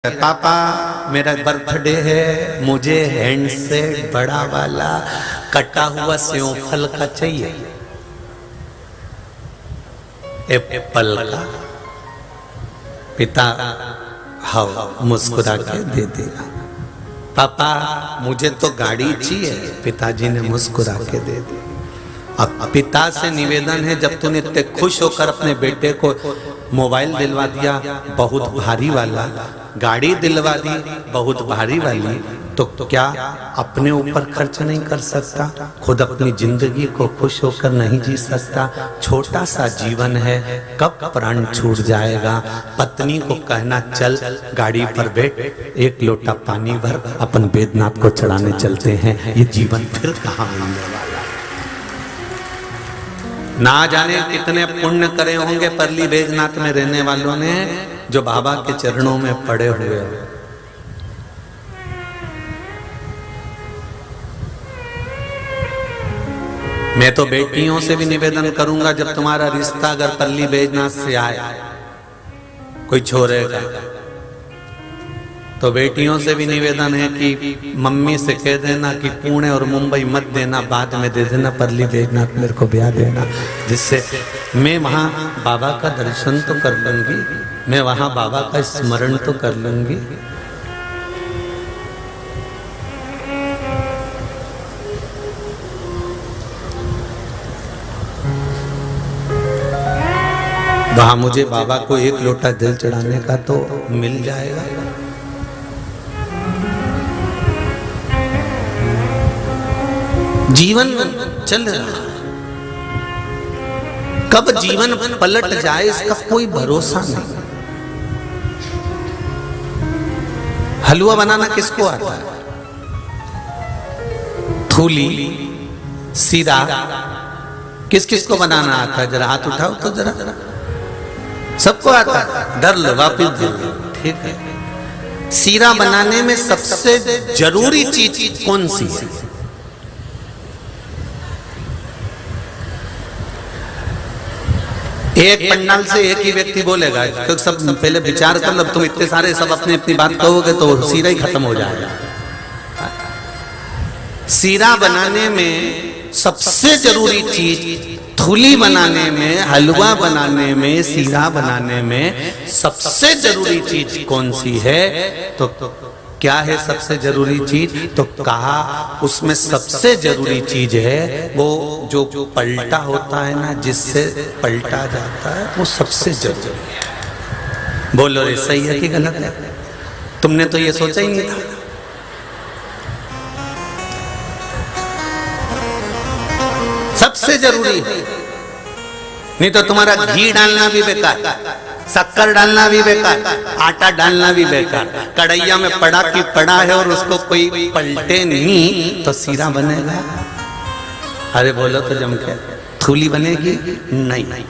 पापा मेरा बर्थडे है, मुझे हैंडसेट बड़ा वाला कटा हुआ सेवफल का चाहिए, एप्पल का। पिता हाँ मुस्कुरा के दे दिया। पापा मुझे तो गाड़ी चाहिए, पिताजी ने मुस्कुरा के दे दिया। अब पिता से निवेदन है, जब तूने इतने खुश होकर अपने बेटे को मोबाइल दिलवा दिया बहुत भारी वाला, गाड़ी दिलवा दी बहुत भारी वाली, तो क्या अपने ऊपर खर्च नहीं कर सकता? खुद अपनी जिंदगी को खुश होकर नहीं जी सकता? छोटा सा जीवन है, कब प्राण छूट जाएगा। पत्नी को कहना चल गाड़ी पर बैठ, एक लोटा पानी भर, अपन बैद्यनाथ को चढ़ाने चलते हैं। ये जीवन फिर कहाँ मिलने वाला? ना जाने कितने पुण्य करे होंगे परली बैद्यनाथ में रहने वालों ने, जो बाबा के चरणों में पड़े हुए हैं। मैं तो बेटियों से भी निवेदन करूंगा, जब तुम्हारा रिश्ता अगर पल्ली बैद्यनाथ से आए कोई छोरे का, तो बेटियों से भी निवेदन है कि मम्मी से कह देना कि पुणे और मुंबई मत देना, बाद में दे देना, परली बैद्यनाथ मेरे को ब्याह देना, जिससे मैं वहां बाबा का दर्शन तो कर लूंगी, मैं वहां बाबा का स्मरण तो कर लूंगी। वहां मुझे बाबा को एक लोटा जल चढ़ाने का तो मिल जाएगा। जीवन चल रहा है, कब जीवन पलट जाए इसका कोई भरोसा नहीं। हलवा बनाना किसको आता है? थूली, सीरा, किस किस को बनाना आता है? जरा हाथ उठाओ तो जरा। सबको आता है, डर लो वापिस दे लो, ठीक है। सीरा बनाने में सबसे जरूरी चीज कौन सी है? एक पंडाल से एक ही व्यक्ति बोलेगा, तो सब पहले विचार कर लो। तुम इतने सारे सब अपनी अपनी बात कहोगे तो सीरा ही खत्म हो जाएगा। सीरा बनाने में सबसे जरूरी चीज, थूली बनाने में, हलवा बनाने में, सीरा बनाने में सबसे जरूरी चीज कौन सी है? तो क्या है सबसे जरूरी चीज? तो कहा उसमें सबसे जरूरी चीज है वो जो पलटा होता है ना, जिससे पलटा जाता है, वो सबसे जरूरी है। बोलो रे, सही है कि गलत है? तुमने तो ये सोचा ही नहीं था। सबसे जरूरी है, नहीं तो तुम्हारा घी डालना भी बेकार, शक्कर डालना भी बेकार, आटा डालना भी बेकार। कढ़ैया में पड़ा कि पड़ा है और उसको कोई पलटे नहीं तो सीरा बनेगा? अरे बोलो तो जम के, थूली बनेगी? नहीं।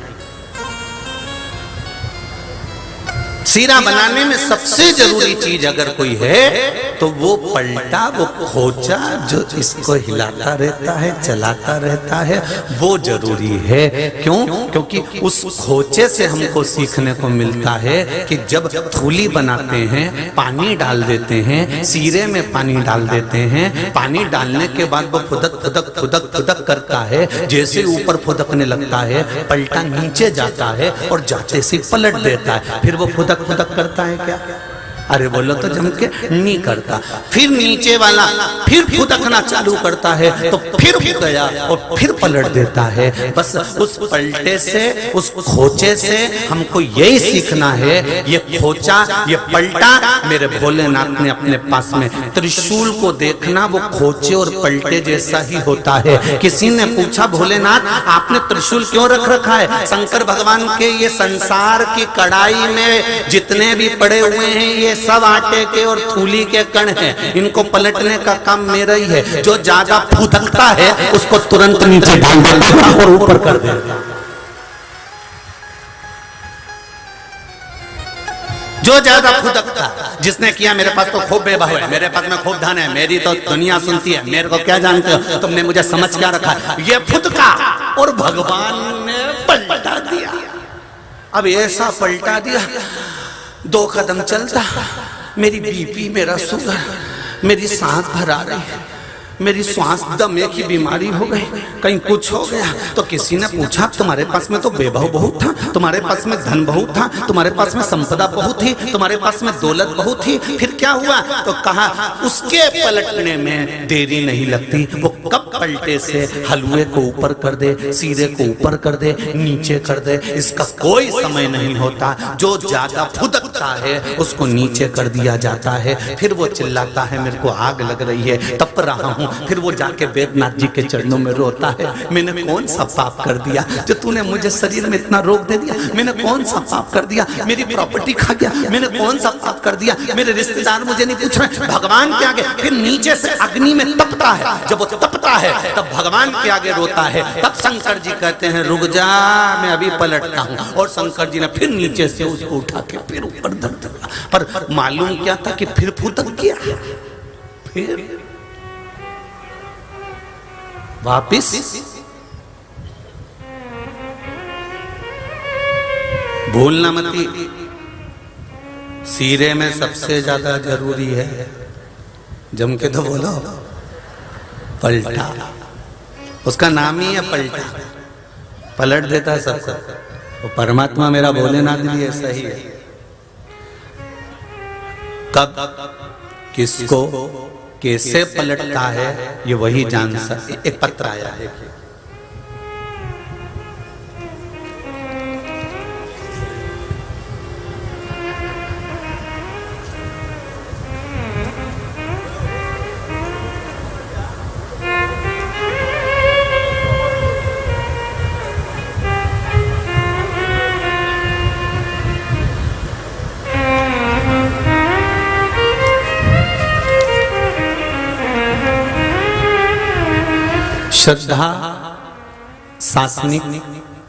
सीरा बनाने में सबसे जरूरी चीज अगर कोई है तो वो पलटा, वो खोचा जो इसको हिलाता रहता है, चलाता रहता है, वो जरूरी है। क्यों? क्योंकि उस खोचे से हमको सीखने को मिलता है कि जब थूली बनाते हैं, पानी डाल देते हैं, सीरे में पानी डाल देते हैं, पानी डालने के बाद वो फुदक फुदक फुदक फुदक करता है, जैसे ऊपर फुदकने लगता है पलटा नीचे जाता है और जाते से पलट देता है। फिर वो फुदक फुदक करता है क्या? अरे बोलो तो जम के, नहीं करता। फिर नीचे वाला फिर फुदकना चालू करता है तो फिर गया और फिर पलट देता है। बस उस पलटे से, उस खोचे से हमको यही सीखना है। ये खोचा, ये पलटा मेरे भोलेनाथ ने अपने पास में त्रिशूल को देखना, वो खोचे और पलटे जैसा ही होता है। किसी ने पूछा, भोलेनाथ आपने त्रिशूल क्यों रख रखा है? शंकर भगवान के ये संसार की कढ़ाई में जितने भी पड़े हुए हैं ये सब आटे के और थूली के कण हैं, इनको पलटने का काम मेरा ही है। जो ज्यादा फुदकता है उसको तुरंत नीचे डाल देता और ऊपर कर देता। जो ज्यादा फुदकता, जिसने किया मेरे पास तो खूब वैभव है, मेरे पास में खूब धन है, मेरी तो दुनिया सुनती है, मेरे को क्या जानते हो, तुमने मुझे समझ क्या रखा? ये फुदका और भगवान ने पलटा दिया। अब ऐसा पलटा दिया, 2 कदम चलता मेरी बीपी, मेरा शुगर, मेरी सांस भरा रही है, मेरी श्वास दमे की बीमारी हो गई, कहीं कुछ हो गया। तो किसी ने पूछा तुम्हारे पास में तो वैभव बहुत था, तुम्हारे पास में धन बहुत था, तुम्हारे पास में संपदा बहुत थी, तुम्हारे पास में दौलत बहुत थी, फिर क्या हुआ? तो कहा उसके पलटने में देरी नहीं लगती। वो कब पलटे से हलवे को ऊपर कर दे, सीरे को ऊपर कर दे, नीचे कर दे, इसका कोई समय नहीं होता। जो ज्यादा फुदकता है उसको नीचे कर दिया जाता है। फिर वो चिल्लाता है मेरे को आग लग रही है, तप रहा हूं। फिर वो जाके वैद्यनाथ जी के चरणों में रोता है, मैंने कौन सा पाप कर दिया जो तूने मुझे शरीर में इतना रोग दे दिया? मैंने कौन सा पाप कर दिया? मेरी प्रॉपर्टी खा गया, मैंने कौन सा पाप कर दिया? मेरे रिश्तेदार मुझे नहीं पूछ रहे। भगवान के आगे फिर नीचे से अग्नि में तपता है। जब वो तपता है तब भगवान के आगे रोता है। तब शंकर जी कहते हैं रुक जा, मैं अभी पलटता हूं। और शंकर जी ने फिर नीचे से उसको उठा के फिर ऊपर धर दिया। पर मालूम क्या था कि फिर फुदक गया, फिर वापिस भूलना मती। सीरे में सबसे ज्यादा जरूरी है, जम के तो बोलो, पलटा। उसका नाम ही है पलटा, पलट देता है सबको। तो परमात्मा मेरा भोलेनाथ भी ऐसा ही है। कब किसको कैसे पलटता है ये वही जान सकते। एक पत्र आया है, श्रद्धा सासनिक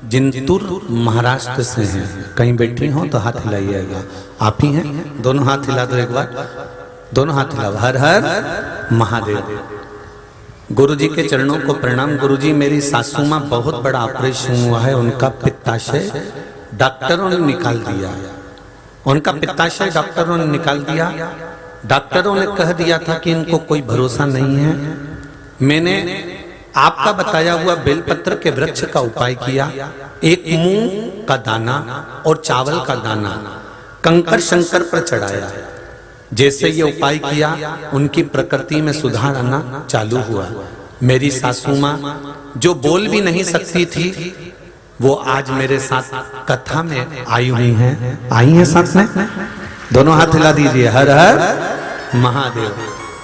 जिंतुर महाराष्ट्र से हैं। कहीं बैठी हो तो हाथ हिलाइएगा। आप ही हैं? दोनों हाथ हिला दो एक बार, दोनों हाथ हिलाओ। हर हर महादेव। गुरु जी के चरणों को प्रणाम। गुरु जी, मेरी सासू माँ बहुत बड़ा ऑपरेशन हुआ है, उनका पित्ताशय डॉक्टरों ने निकाल दिया। उनका पित्ताशय डॉक्टरों ने निकाल दिया। डॉक्टरों ने कह दिया था कि इनको कोई भरोसा नहीं है। मैंने आपका बताया हुआ बेलपत्र के वृक्ष का उपाय किया। एक मूंग का दाना और चावल का दाना कंकर शंकर पर चढ़ाया। जैसे ये उपाय किया उनकी प्रकृति में सुधार आना चालू हुआ। मेरी सासू माँ जो बोल भी नहीं सकती थी वो आज मेरे साथ कथा में आई हुई हैं। आई हैं साथ में? दोनों हाथ हिला दीजिए। हर हर महादेव।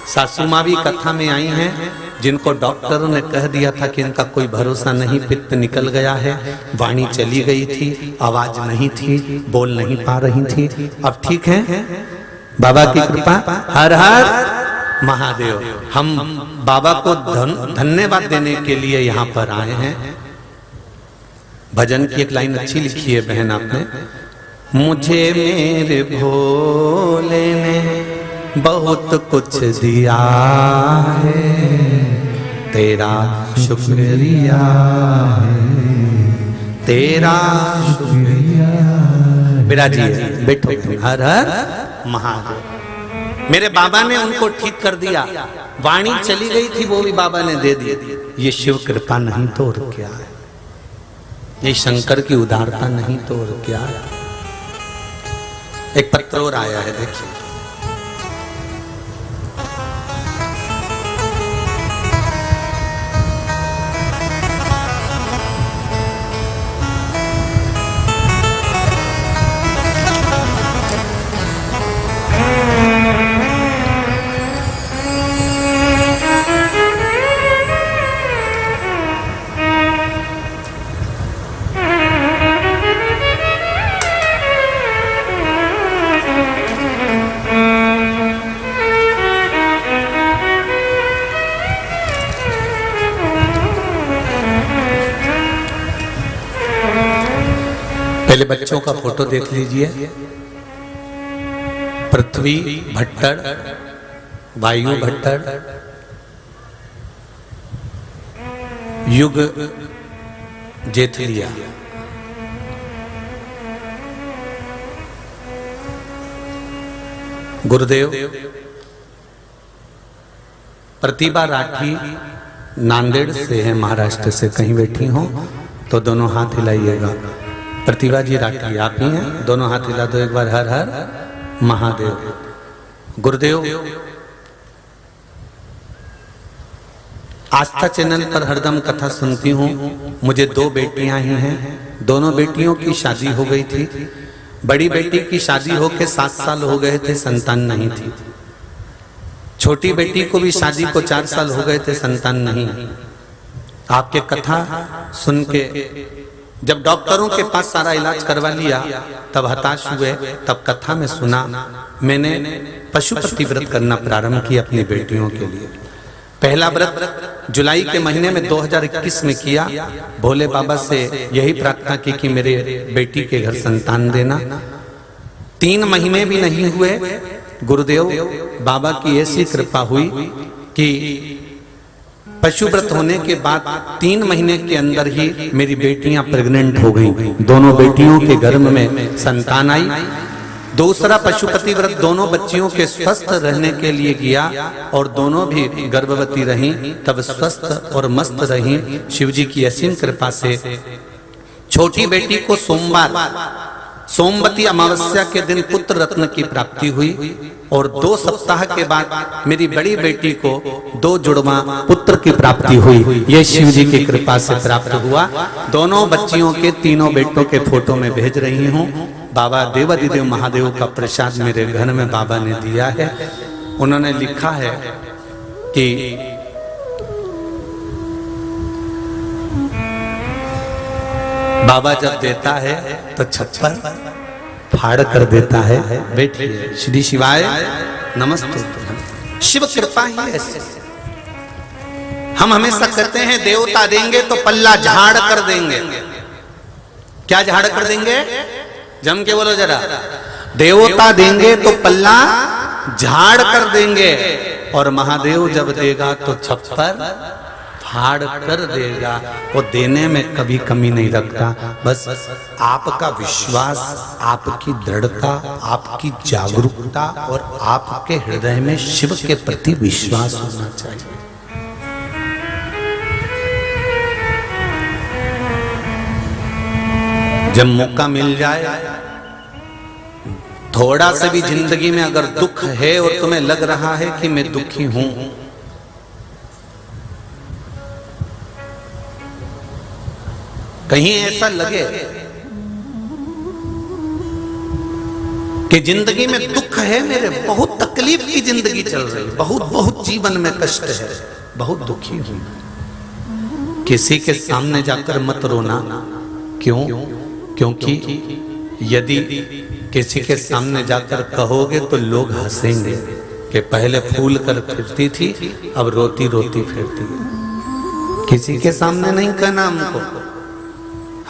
सासू माँ भी कथा में आई हैं, जिनको डॉक्टरों ने कह दिया था कि इनका कोई भरोसा नहीं, पित्त निकल गया है, वाणी चली गई थी, आवाज नहीं थी, बोल नहीं पा रही थी। अब ठीक है बाबा की कृपा। हर हर महादेव। हम बाबा को धन्यवाद देने के लिए यहाँ पर आए हैं। भजन की एक लाइन अच्छी लिखी है बहन आपने। मुझे मेरे भोले ने बहुत कुछ दिया है, तेरा शुक्रिया है, तेरा शुक्रिया। बिराजिए, बैठो। हर हर महादेव। मेरे बाबा ने उनको ठीक कर दिया। वाणी चली गई थी वो भी बाबा ने दे दी। ये शिव कृपा नहीं तो और क्या है? ये शंकर की उदारता नहीं तो और क्या है? एक पत्र और आया है, देखिए। पहले बच्चों का फोटो देख लीजिए। पृथ्वी भट्टर, वायु भट्टर, युग जेठलिया। गुरुदेव, प्रतिभा राठी नांदेड़ से है, महाराष्ट्र से, कहीं बैठी हो तो दोनों हाथ हिलाइएगा। प्रतिभा जी राठी आप ही हैं, दोनों हाथ हिला दो एक बार। हर हर महादेव। गुरुदेव, आस्था चैनल पर हरदम कथा सुनती हूँ। मुझे 2 बेटियां ही हैं, दोनों बेटियों की शादी हो गई थी। बड़ी बेटी की शादी होके 7 साल हो गए थे, संतान नहीं थी। छोटी बेटी को भी शादी को 4 साल हो गए थे, संतान नहीं। आपके कथा सुन के जब डॉक्टरों के पास सारा इलाज करवा लिया तब हताश हुए। तब कथा में सुना, मैंने पशुपति व्रत करना प्रारंभ किया अपनी बेटियों के लिए। पहला व्रत जुलाई के महीने में 2021 में किया। भोले बाबा से यही प्रार्थना की कि मेरे बेटी के घर संतान देना। 3 महीने भी नहीं हुए, गुरुदेव बाबा की ऐसी कृपा हुई कि पशु व्रत होने के बाद 3 महीने के अंदर ही मेरी बेटियां प्रेग्नेंट हो गईं। दोनों बेटियों के गर्भ में संतान आई। दूसरा पशुपति व्रत दोनों बच्चियों के स्वस्थ रहने के लिए किया और दोनों भी गर्भवती रहीं, तब स्वस्थ और मस्त रहीं। शिव जी की असीम कृपा से छोटी बेटी को सोमवार सोमवती अमावस्या के दिन पुत्र रत्न की प्राप्ति हुई और 2 सप्ताह के बाद मेरी बड़ी बेटी को 2 जुड़वा पुत्र की प्राप्ति हुई। ये शिव जी की कृपा से प्राप्त हुआ। दोनों बच्चियों के 3 बेटों के फोटो में भेज रही हूँ। बाबा देवाधिदेव महादेव का प्रसाद मेरे घर में बाबा ने दिया है। उन्होंने लिखा है कि बाबा जब देता है तो छप्पर फाड़ कर देता है। बैठिए। श्री शिवाय नमस्ते। शिव कृपा ही ऐसे। हम हमेशा कहते हैं देवता देंगे तो पल्ला झाड़ कर देंगे। क्या झाड़ कर देंगे? जम के बोलो जरा। देवता देंगे तो पल्ला झाड़ कर देंगे और महादेव जब देगा तो छप्पर फाड़ कर देगा। वो देने में कभी कमी नहीं रखता। बस आपका विश्वास, आपकी दृढ़ता, आपकी जागरूकता और आपके हृदय में शिव के प्रति विश्वास होना चाहिए। जब मौका मिल जाए, थोड़ा सा भी जिंदगी में अगर दुख है और तुम्हें लग रहा है कि मैं दुखी हूं, कहीं ऐसा लगे कि जिंदगी में दुख है, मेरे बहुत तकलीफ की जिंदगी चल रही, बहुत जीवन में कष्ट है, बहुत दुखी हूं, किसी के सामने जाकर मत रोना। क्यों? क्योंकि यदि किसी के सामने जाकर कहोगे तो लोग हंसेंगे कि पहले फूल कर फिरती थी, अब रोती रोती फिरती है। किसी के सामने नहीं कहना हमको।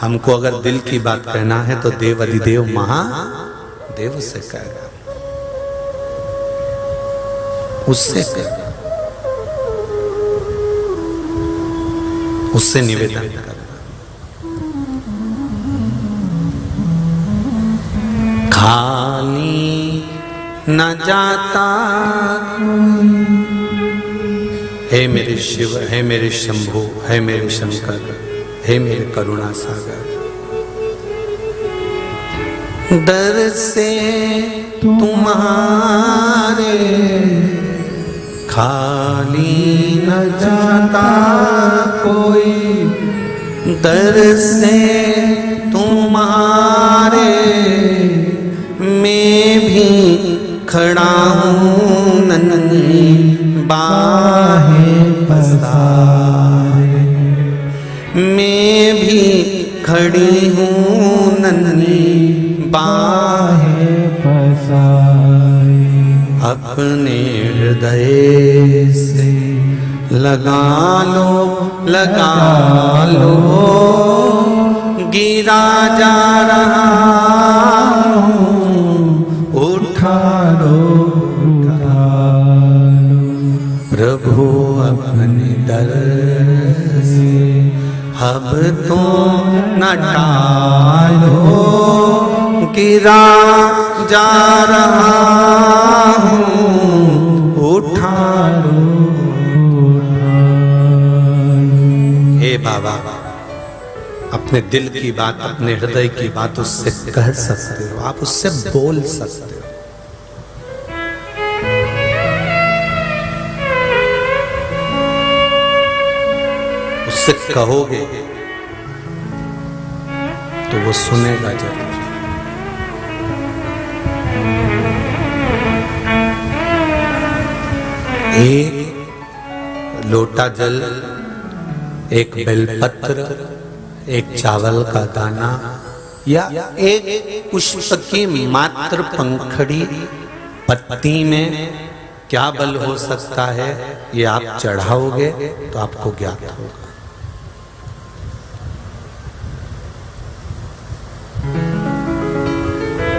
हमको अगर दिल की बात कहना है तो देव अधिदेव महादेव से कहेगा, उससे कहेगा, उससे निवेदन करना। खाली न जाता हे मेरे शिव, हे मेरे शंभु, हे मेरे शंकर, हे मेरे करुणा सागर, दर से तुम्हारे खाली न जाता कोई, दर से तुम्हारे मैं भी खड़ा हूँ नन्ही बाहें पसारे, मैं भी खड़ी हूँ नन्ही बाहें पसारे। अपने हृदय से लगा लो गिरा जा रहा उठा लो प्रभु अपने दर से, अब तो न टालो गिरा जा रहा हूँ उठा लो। हे बाबा, अपने दिल की बात, अपने हृदय की बात उससे कह सकते हो, आप उससे बोल सकते हो। उससे कहोगे तो वो सुनेगा जरूर। एक लोटा जल, एक बेलपत्र, एक चावल का दाना या एक पुष्प की मात्र पंखड़ी पत्ती में क्या बल हो सकता है, ये आप चढ़ाओगे तो आपको ज्ञात होगा।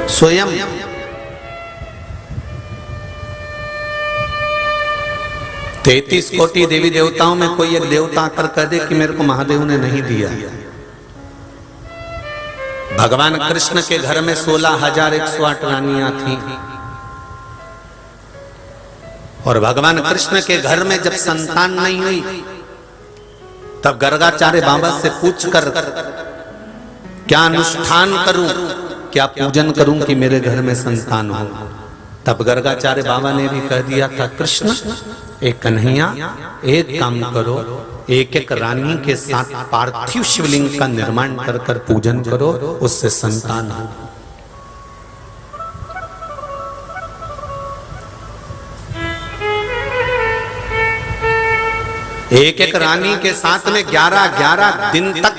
स्वयं 33 कोटि देवी देवताओं में कोई एक देवता आकर कह दे कि मेरे को महादेव ने नहीं दिया। भगवान कृष्ण के घर में 16,108 रानियां थी और भगवान कृष्ण के घर में जब संतान नहीं हुई तब गर्गाचार्य बाबा से पूछकर क्या अनुष्ठान करूं, क्या पूजन करूं कि मेरे घर में संतान हो। तब गर्गाचार्य बाबा ने भी कह दिया था, कृष्ण एक कन्हैया, एक काम करो, एक एक रानी के साथ पार्थिव शिवलिंग का निर्माण कर कर पूजन करो, उससे संतान हो। एक एक रानी के साथ में 11-11 दिन तक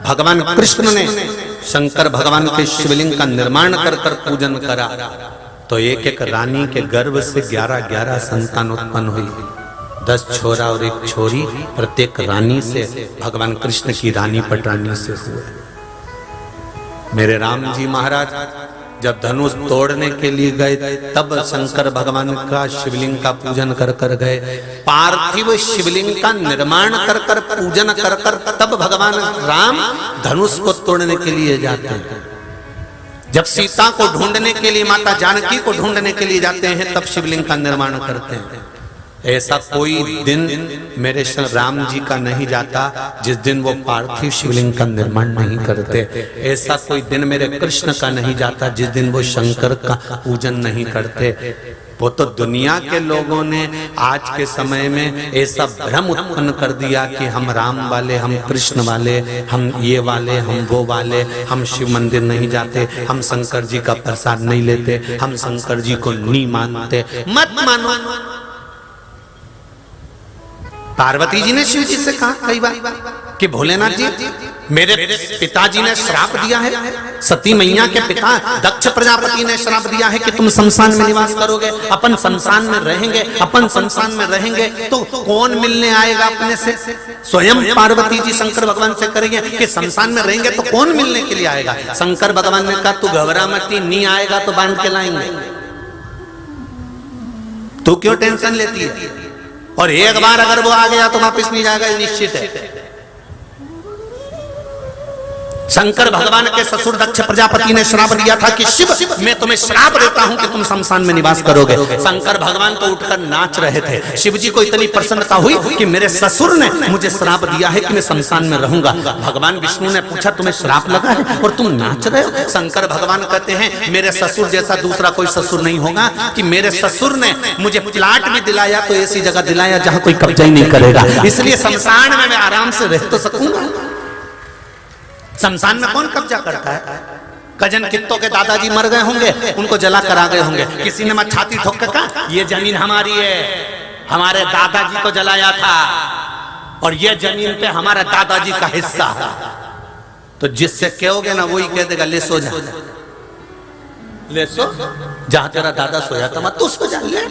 भगवान कृष्ण ने शंकर भगवान के शिवलिंग का निर्माण कर कर पूजन करा, तो एक एक रानी के गर्भ से 11-11 संतान उत्पन्न हुई। 10 छोरा और 1 छोरी प्रत्येक रानी से भगवान कृष्ण की रानी पटरानी से हुए। मेरे राम जी महाराज जब धनुष तोड़ने के लिए गए तब शंकर भगवान का शिवलिंग का पूजन कर कर गए। पार्थिव शिवलिंग का निर्माण कर कर पूजन कर कर तब भगवान राम धनुष को तोड़ने के लिए जाते हैं। जब सीता को ढूंढने के लिए, माता जानकी को ढूंढने के लिए जाते हैं तब शिवलिंग का निर्माण करते हैं। ऐसा कोई दिन मेरे राम जी का नहीं जाता जिस दिन वो पार्थिव शिवलिंग का निर्माण नहीं करते। ऐसा कोई दिन मेरे कृष्ण का नहीं जाता जिस दिन वो शंकर का पूजन नहीं करते। वो तो दुनिया के लोगों ने आज के समय में ऐसा भ्रम उत्पन्न कर दिया कि हम राम वाले, हम कृष्ण वाले, हम ये वाले, हम वो वाले, हम शिव मंदिर नहीं जाते, हम शंकर जी का प्रसाद नहीं लेते, हम शंकर जी को नहीं मानते। मत मानो। पार्वती जी ने शिव जी से कहा कई बार कि भोलेनाथ जी, मेरे पिताजी ने श्राप दिया है, सती मैया के पिता दक्ष प्रजापति ने श्राप दिया है कि तुम शमशान में निवास करोगे, अपन शमशान में रहेंगे, अपन शमशान में रहेंगे तो कौन मिलने आएगा अपने से। स्वयं पार्वती जी शंकर भगवान से करेंगे कि शमशान में रहेंगे तो कौन मिलने के लिए आएगा। शंकर भगवान ने कहा तू घबरा मत, नहीं आएगा तो बांध के लाएंगे, तू क्यों टेंशन लेती है। और एक बार अगर वो आ गया तो वापस नहीं जाएगा, निश्चित है। शंकर भगवान के ससुर दक्ष प्रजापति ने श्राप दिया था कि शिव, मैं तुम्हें श्राप देता हूं कि तुम शमशान में निवास करोगे। शंकर भगवान तो उठकर नाच रहे थे। शिव जी को इतनी प्रसन्नता हुई कि मेरे ससुर ने मुझे श्राप दिया है कि मैं शमशान में रहूंगा। भगवान विष्णु ने पूछा तुम्हें श्राप लगा है और तुम नाच रहे हो। शंकर भगवान कहते हैं मेरे ससुर जैसा दूसरा कोई ससुर नहीं होगा, कि मेरे ससुर ने मुझे प्लाट में दिलाया तो ऐसी जगह दिलाया जहां कोई कब्जा ही नहीं करेगा, इसलिए शमशान में मैं आराम से रह तो सकूंगा। शमशान में कौन कब्जा करता है। कजन कित्तों के दादाजी मर गए होंगे, उनको जला कर आ गए होंगे, किसी ने मत छाती ठोक कर कहा ये जमीन हमारी है, हमारे दादाजी को जलाया था और ये जमीन पे हमारे दादाजी का हिस्सा है। तो जिससे कहोगे ना वही कह देगा ले सो जा, ले सो, जहां तेरा दादा सोया था मत तू सो जा, ले।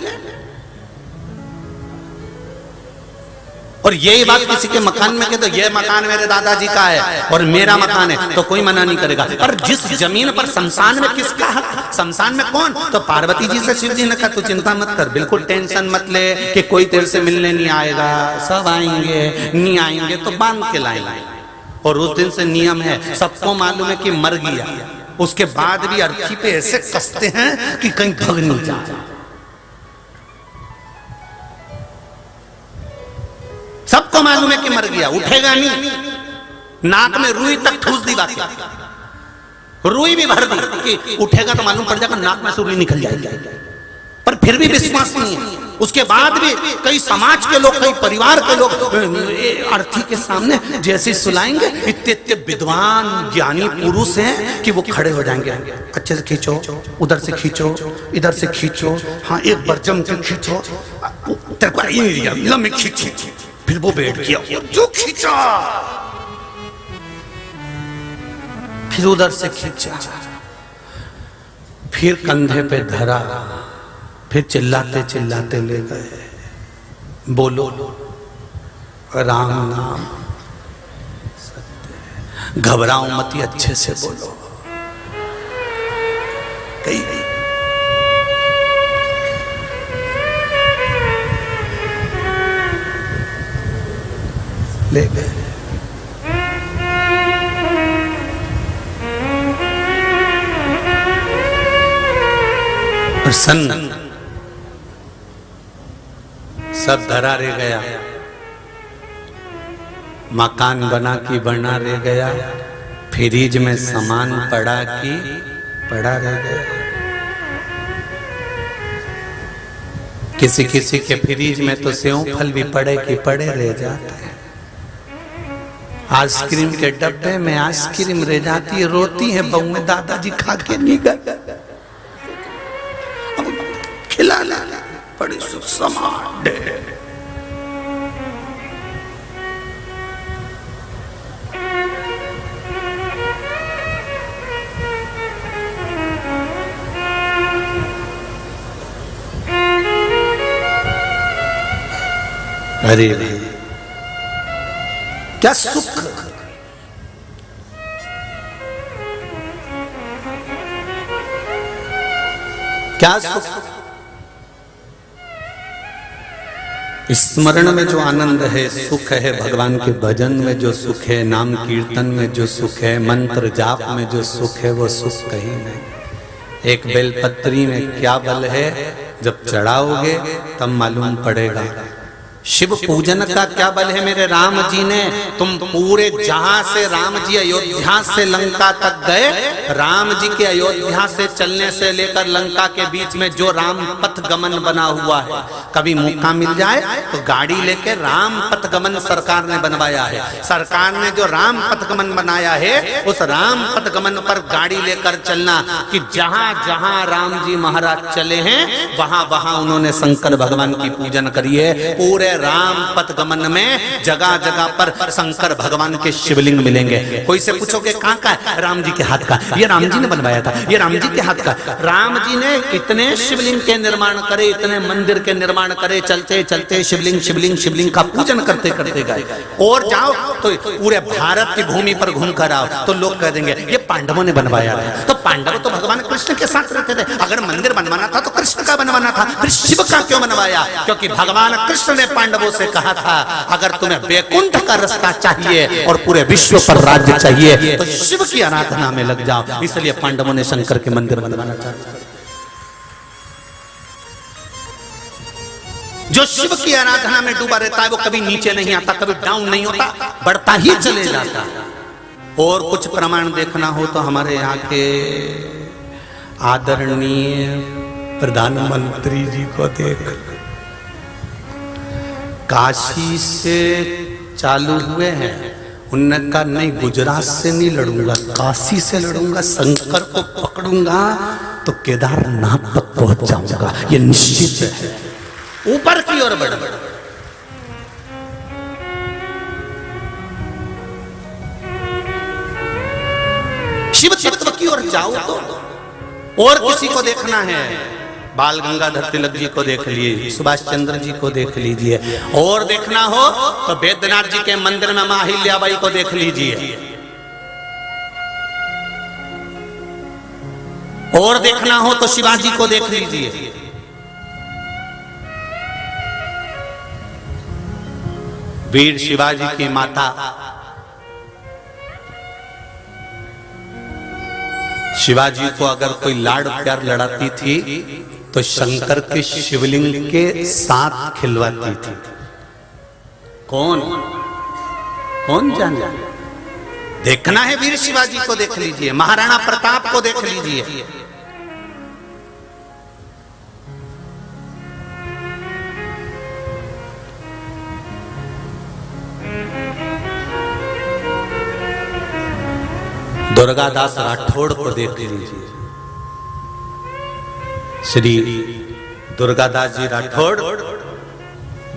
और यही बात किसी के मकान में कह दो ये मकान मेरे दादाजी का है और मेरा मकान है तो कोई मना नहीं करेगा। पर जिस जमीन पर शमशान में किसका हक, शमशान में कौन। तो पार्वती जी से शिव जी ने कहा तू चिंता मत कर, बिल्कुल टेंशन मत ले कि कोई तेरे से मिलने नहीं आएगा, सब आएंगे, नहीं आएंगे तो बांध के लाएंगे। और उस दिन से नियम है, सबको मालूम है कि मर गया, उसके बाद भी अर्थी पे ऐसे कसते हैं कि कहीं भग नहीं जाए। सबको मालूम है कि मर गया, उठेगा नहीं। नाक में रुई तक ठूस दी बात, रुई भी भर दी कि उठेगा तो मालूम पड़ जाएगा, नाक में से रुई निकल जाएगी, पर फिर भी विश्वास नहीं है। उसके बाद भी कई समाज के लोग, कई परिवार के लोग अर्थी के सामने जैसे सुलाएंगे, इतने विद्वान ज्ञानी पुरुष हैं कि वो खड़े हो जाएंगे, अच्छे से खींचो, उधर से खींचो, इधर से खींचो, हाँ एक बार जम के खींचो, तेरे को ही नहीं दिया, लम्बे खींची, फिर वो बैठ गया, जो खींचा, फिर उधर से खींचा, फिर कंधे पे धरा, फिर चिल्लाते चिल्लाते ले गए, बोलो राम नाम सत्य, घबराओ मत, अच्छे से बोलो, कही ले गए। प्रसन्न, सब धरा रह गया, मकान बना की बना रह गया, फ्रिज में सामान पड़ा की पड़ा रह गया। किसी किसी के फ्रिज में तो सेव फल भी पड़े की पड़े रह जाते हैं। आइसक्रीम के डब्बे में आइसक्रीम रह जाती है, रोती है बहू में, दादाजी खा के नहीं गए, खिलाना बड़ी सुख समान दे। अरे क्या सुख, क्या सुख, स्मरण में जो आनंद है, सुख है, भगवान के भजन में जो सुख है, नाम कीर्तन में जो सुख है, मंत्र जाप में जो सुख है, वो सुख कहीं नहीं। एक बेलपत्री में क्या बल है, जब चढ़ाओगे तब मालूम पड़ेगा। शिव पूजन का क्या बल है मेरे राम जी ने, तुम पूरे जहां से राम जी अयोध्या से लंका तक गए, राम जी के अयोध्या से चलने से लेकर लंका के बीच में जो राम पथ गमन बना हुआ है, कभी मौका मिल जाए तो गाड़ी लेके राम पथ गमन सरकार ने बनवाया है। सरकार ने जो राम पथ गमन बनाया है, उस राम पथ गमन पर गाड़ी लेकर चलना कि जहां जहां राम जी महाराज चले हैं, वहां वहां उन्होंने शंकर भगवान की पूजन करी है। पूरे राम पथ गमन में जगह जगह पर शंकर भगवान के शिवलिंग मिलेंगे। कोई से पूछोगे कहां का है, राम जी के हाथ का, ये राम जी ने बनवाया था, ये राम जी के हाथ का। राम जी ने इतने शिवलिंग के निर्माण करे, इतने मंदिर के निर्माण करे, चलते चलते शिवलिंग शिवलिंग शिवलिंग का पूजन करते करते गए। और जाओ तो पूरे भारत की भूमि पर घूम कर आओ तो लोग कह देंगे ये पांडवों ने बनवाया था। तो पांडव तो भगवान कृष्ण के साथ रहते थे, अगर मंदिर बनवाना था तो कृष्ण का बनवाना था, फिर शिव का क्यों बनवाया? क्योंकि भगवान कृष्ण ने पांडवों से कहा था अगर तुम्हें वैकुंठ का रास्ता चाहिए और पूरे विश्व पर राज्य चाहिए तो शिव की आराधना में लग जाओ। इसलिए पांडवों ने शंकर के मंदिर बनवाना चाहा। जो शिव की आराधना में डूबा रहता है वो कभी नीचे नहीं आता, कभी डाउन नहीं होता, बढ़ता ही चले जाता। और कुछ प्रमाण देखना हो तो हमारे यहाँ के आदरणीय प्रधानमंत्री जी को देख, काशी से चालू हुए हैं, उन्होंने कहा नहीं गुजरात से नहीं लड़ूंगा, काशी से लड़ूंगा, शंकर को पकड़ूंगा तो केदारनाथ तक पहुंच जाऊंगा, ये निश्चित है। ऊपर की ओर बढ़, शिव तत्व की ओर जाओ तो। और किसी को देखना है, बाल गंगाधर तिलक जी को देख लीजिए, सुभाष चंद्र जी को देख लीजिए। और देखना हो तो बैद्यनाथ जी के मंदिर में मां अहिल्याबाई को देख लीजिए। और देखना हो तो शिवाजी को देख लीजिए। वीर शिवाजी की माता शिवाजी को अगर कोई लाड प्यार लड़ाती थी तो शंकर के शिवलिंग के साथ खिलवाती थी। कौन कौन जाने? देखना है वीर शिवाजी को देख लीजिए, महाराणा प्रताप को देख लीजिए। दुर्गादास राठौड़ को देख लीजिए। श्री दुर्गादास जी राठौड़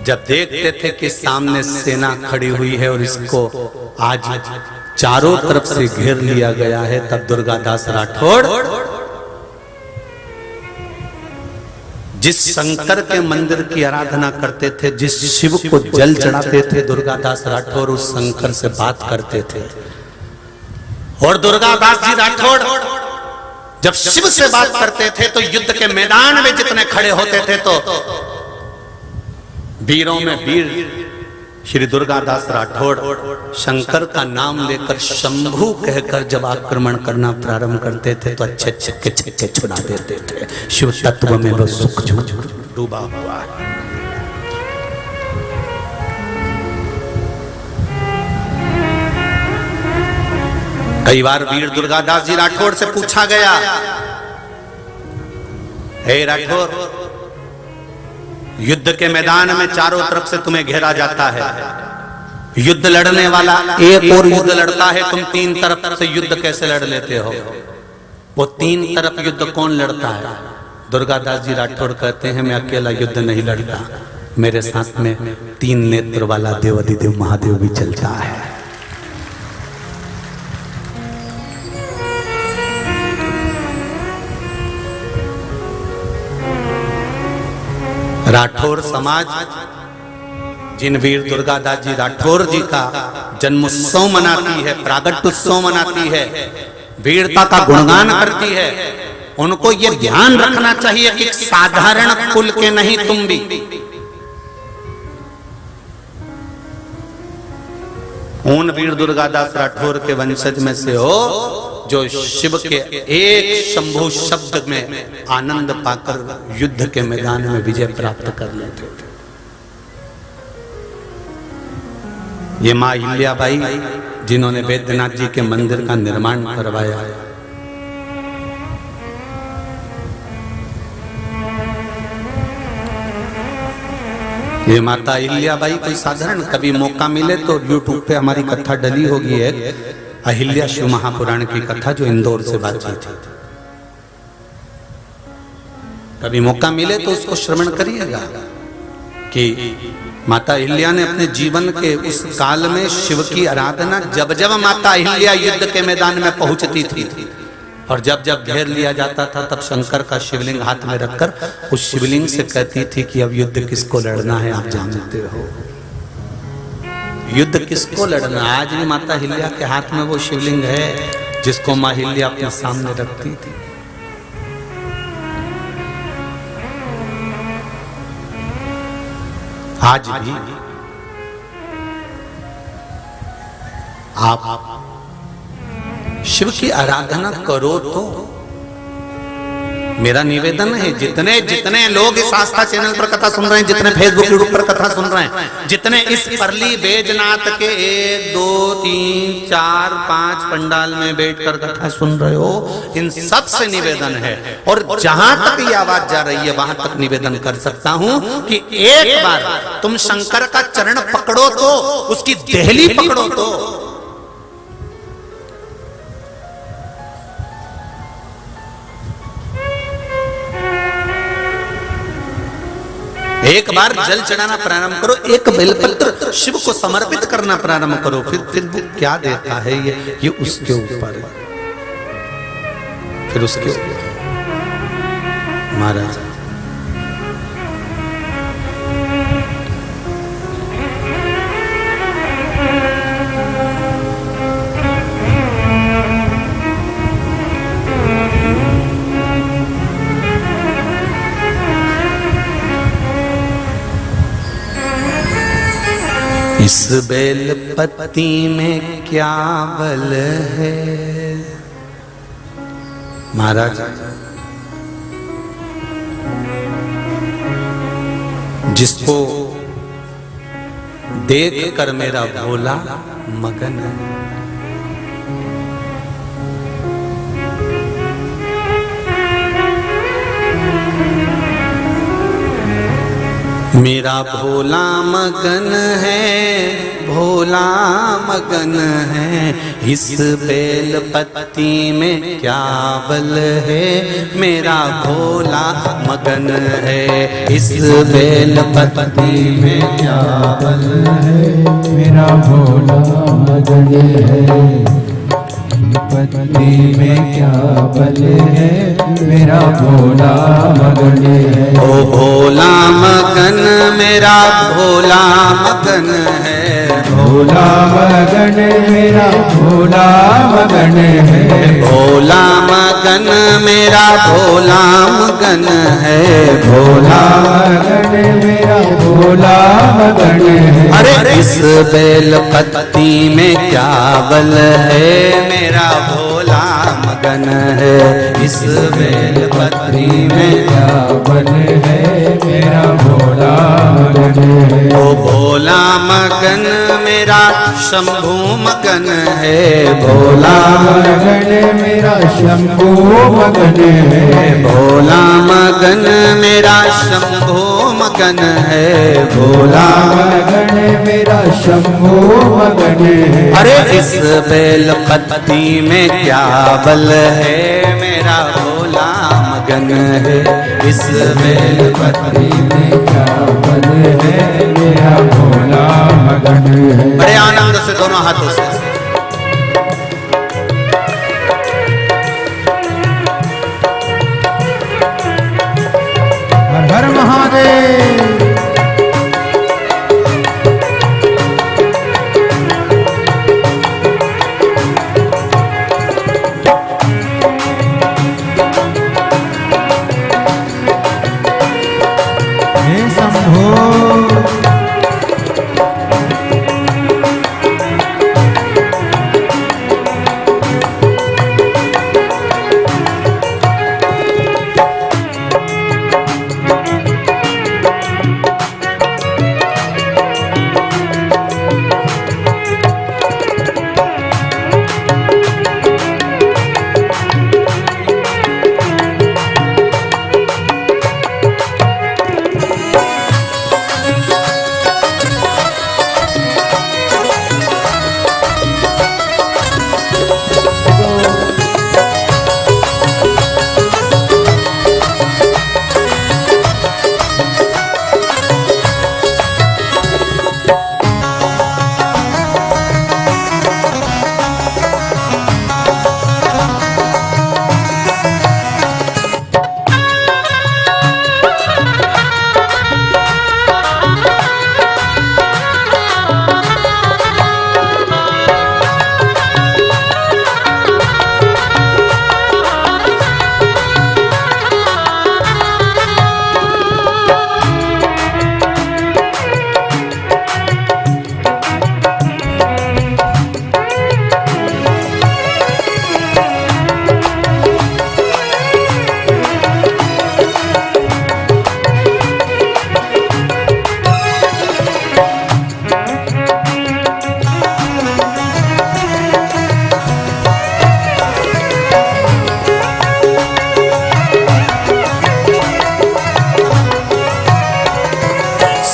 जब देखते थे कि सामने सेना खड़ी हुई है और इसको आज चारों तरफ से घेर लिया गया है, तब दुर्गादास राठौड़ जिस शंकर के मंदिर की आराधना करते थे, जिस शिव को जल चढ़ाते थे, दुर्गादास राठौड़ उस शंकर से बात करते थे। और दुर्गादास जी राठौड़ जब शिव से बात करते थे तो युद्ध के मैदान में जितने खड़े होते थे तो वीरों में वीर श्री दुर्गादास राठौड़ शंकर का नाम लेकर शंभू कहकर जब आक्रमण करना प्रारंभ करते थे तो अच्छे छक्के छक्के छुड़ा देते थे। शिव तत्व में वो सुख डूबा हुआ है। कई बार वीर दुर्गादास जी राठौड़ से पूछा गया, हे राठौड़, युद्ध के मैदान में चारों तरफ से तुम्हें घेरा जाता है, युद्ध लड़ने वाला एक और युद्ध लड़ता है, तुम तीन तरफ से युद्ध कैसे लड़ लेते हो? वो तीन तरफ युद्ध कौन लड़ता है? दुर्गादास जी राठौड़ कहते हैं, मैं अकेला युद्ध नहीं लड़ता, मेरे साथ में तीन नेत्र वाला देवाधिदेव महादेव भी चलता है। राठौर समाज जिन वीर दुर्गादास जी राठौर जी का जन्मोत्सव मनाती है, प्रागट्योत्सव मनाती है, वीरता का गुणगान करती है, उनको ये ध्यान रखना चाहिए कि साधारण कुल के नहीं तुम भी उन वीर दुर्गादास राठौर के वंशज में से हो जो शिव के एक शंभु शब्द में आनंद पाकर युद्ध के मैदान में विजय प्राप्त कर लेते थे। ये मां अहिल्याबाई जिन्होंने बैद्यनाथ जी के मंदिर का निर्माण करवाया, ये माता अहिल्याबाई कोई साधारण, कभी मौका मिले तो यूट्यूब पे हमारी कथा डली होगी है, अहिल्या शिव महापुराण की कथा जो इंदौर से बातचीत थी। कभी मौका मिले तो उसको श्रवण करिएगा कि माता अहिल्या ने अपने जीवन के उस काल में शिव की आराधना, जब जब माता अहिल्या युद्ध के मैदान में पहुंचती थी और जब जब घेर लिया जाता था तब शंकर का शिवलिंग हाथ में रखकर उस शिवलिंग से कहती थी कि अब युद्ध किसको लड़ना है, आप जानते हो युद्ध किसको लड़ना। आज भी माता अहिल्या के हाथ में वो शिवलिंग है जिसको मां अहिल्या अपने सामने रखती थी। आज भी आप शिव की आराधना करो तो मेरा निवेदन है, जितने जितने लोग इस आस्था चैनल पर कथा सुन रहे हैं, जितने फेसबुक यूट्यूब पर कथा सुन रहे हैं, जितने इस परली बैजनाथ के 1 2 3 4 5 पंडाल में बैठकर कथा सुन रहे हो, इन सब से निवेदन है और जहां तक ये आवाज जा रही है वहां तक निवेदन कर सकता हूं कि एक बार तुम शंकर का चरण पकड़ो तो, उसकी देहली पकड़ो तो। एक बार जल चढ़ाना प्रारंभ करो, एक बेलपत्र शिव को समर्पित करना प्रारंभ करो, फिर वो क्या देता है ये उसके ऊपर है, फिर उसके ऊपर। महाराज इस बेल पत्ती में क्या बल है। महाराज जिसको देख कर मेरा भोला मगन है। मेरा भोला मगन है, भोला मगन है, इस बेल पत्ती में क्या बल है। मेरा भोला मगन है, इस बेल पत्ती में क्या बल है। मेरा भोला मगन है, पत्ती में क्या बल है। मेरा भोला मगन है। ओ भोला मगन मेरा भोला मगन है। भोला मगन मेरा भोला मगन है। भोला मगन मेरा भोला मगन है। भोला मगन मेरा भोला मगन है। अरे इस बेल पत्ती में क्या बल है। मेरा भोला मगन है, इस बेल पत्ती में क्या बल है। मेरा भोला मगन है। ओ भोला मगन मेरा शंभू मगन है। भोला मगन मेरा शंभू मगन है। भोला मगन मेरा शंभू मगन है। भोला मगन मेरा शंभू मगन है। अरे इस बेल पत्ती में क्या बल है। मेरा भोला मगन है, इस बेल पत्ती में क्या बल है। मेरा भोला मगन है। बड़े आनंद से दोनों हाथों से हर हर महादेव। हे शंभो।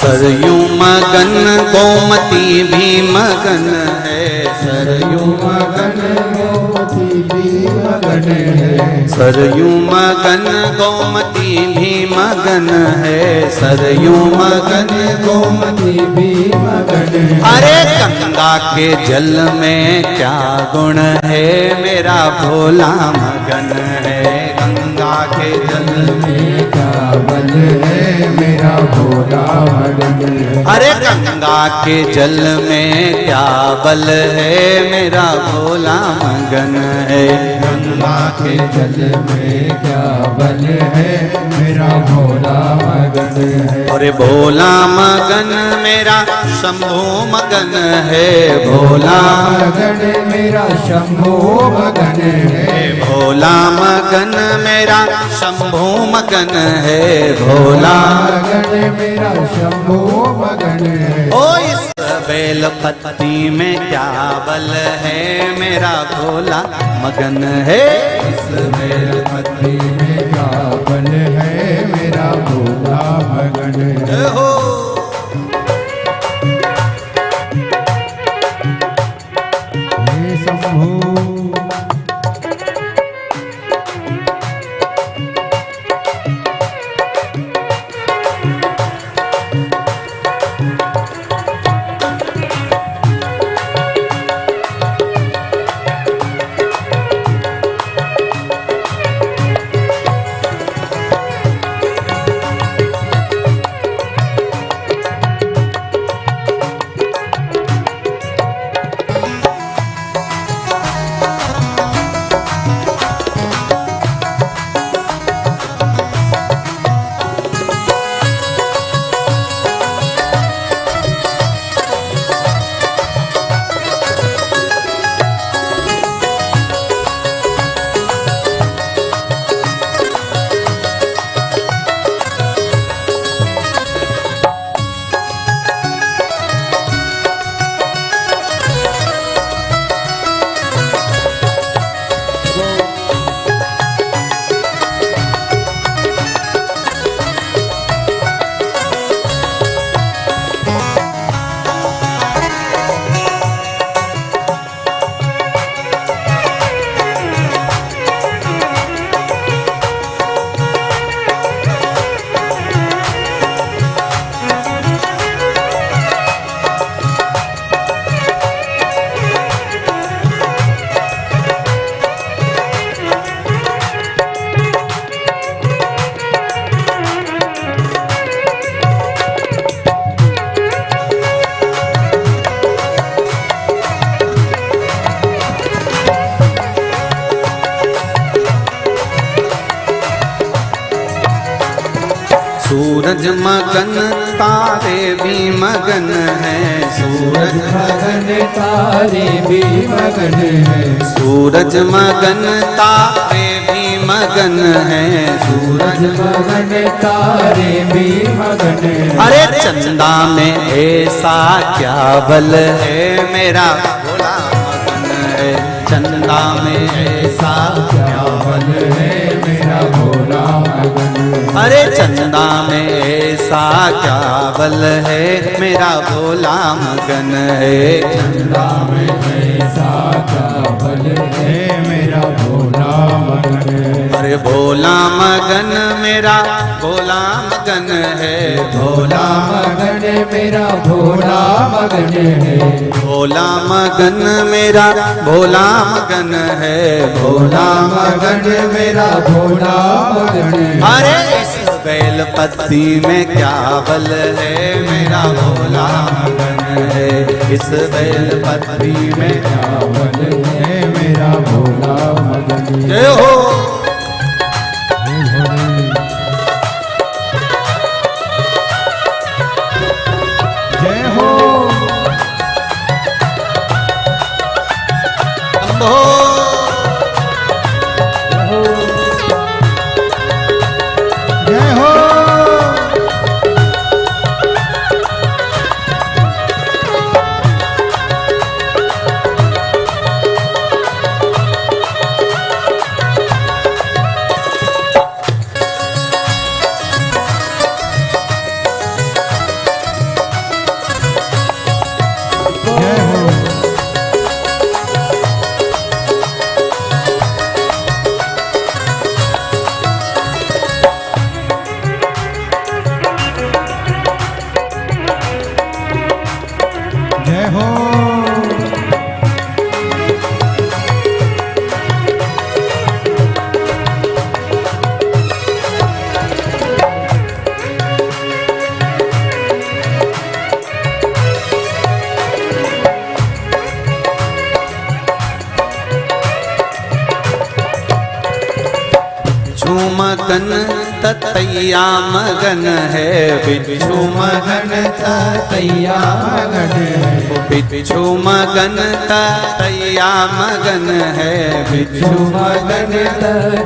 सरयू मगन गोमती भी मगन है। सरयू मगन गोमती भी मगन है। सरयू मगन गोमती भी मगन है। सरयू मगन गोमती भी मगन है। अरे गंगा के जल में क्या गुण है। मेरा भोला मगन है। गंगा के जल में क्या बल है। मेरा भोला मगन है। अरे गंगा के जल में क्या बल है। मेरा भोला मगन है। गंगा के जल में क्या बल है। मेरा भोला मगन है। अरे भोला मगन मेरा शंभू मगन है। भोला मगन मेरा शंभू मगन है। भोला मगन मेरा शंभू मगन है। है भोला मगन मेरा शंभू मगन है। ओ इस बेल पत्ती में क्या बल है मेरा भोला मगन है। इस बेल पत्ती में क्या बल है मेरा भोला मगन है। हो हे शंभू सूरज मगन तारे भी मगन है। सूरज मगन तारे भी मगन है। सूरज मगन तारे भी मगन है। सूरज मगन तारे भी मगन है। अरे चंदा में ऐसा क्या बल है मेरा भोला मगन है। चंदा में ऐसा क्या बल है मेरा भोला मगन है। अरे चंदा में ऐसा क्या बल है मेरा भोला मगन है। चंदा में ऐसा क्या बल है मेरा भोला मगन है। अरे भोला मगन मेरा भोला मगन है। भोला मगन मेरा भोला मगन है। भोला मगन मेरा भोला मगन है। भोला मगन मेरा भोला मगन है। अरे इस बेल पत्ती में क्या बल है मेरा भोला मगन है। इस बेल पत्ती में क्या बल है मेरा भोला मगन है। जय हो। जय हो। शंभो जय हो। जय हो। मगन ततैया मगन है, बिच्छू मगन तैया मगन है, बिच्छू मगन ततैया मगन है, बिच्छू मगन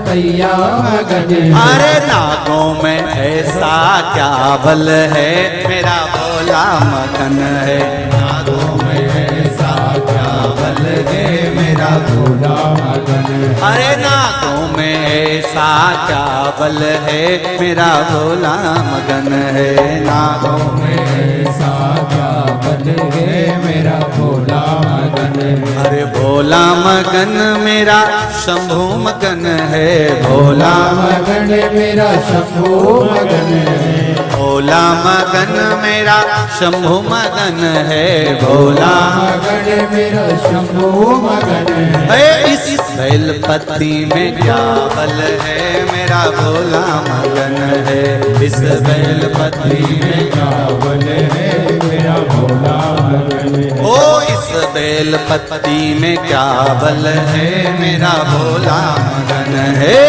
तैया मगन है। अरे नागों में ऐसा क्या बल है, मेरा भोला मगन है। नागों में ऐसा क्या बल है, मेरा भोला मगन है। अरे नागों में ऐसा क्या बल है, मेरा भोला मगन है। नागों नागों में ऐसा क्या बल है, मेरा भोला मगन है। अरे भोला मगन मेरा शंभू मगन है, भोला मगन मेरा शंभू मगन है। भोला मगन मेरा शंभू मगन है, भोला मगन मेरा शंभू मगन है। इस बेलपत्ती में क्या बल है, मेरा भोला मगन है। इस बेलपत्ती में क्या बल है, मेरा भोला मगन है। ओ इस बेलपत्ती में क्या बल है, मेरा भोला मगन है।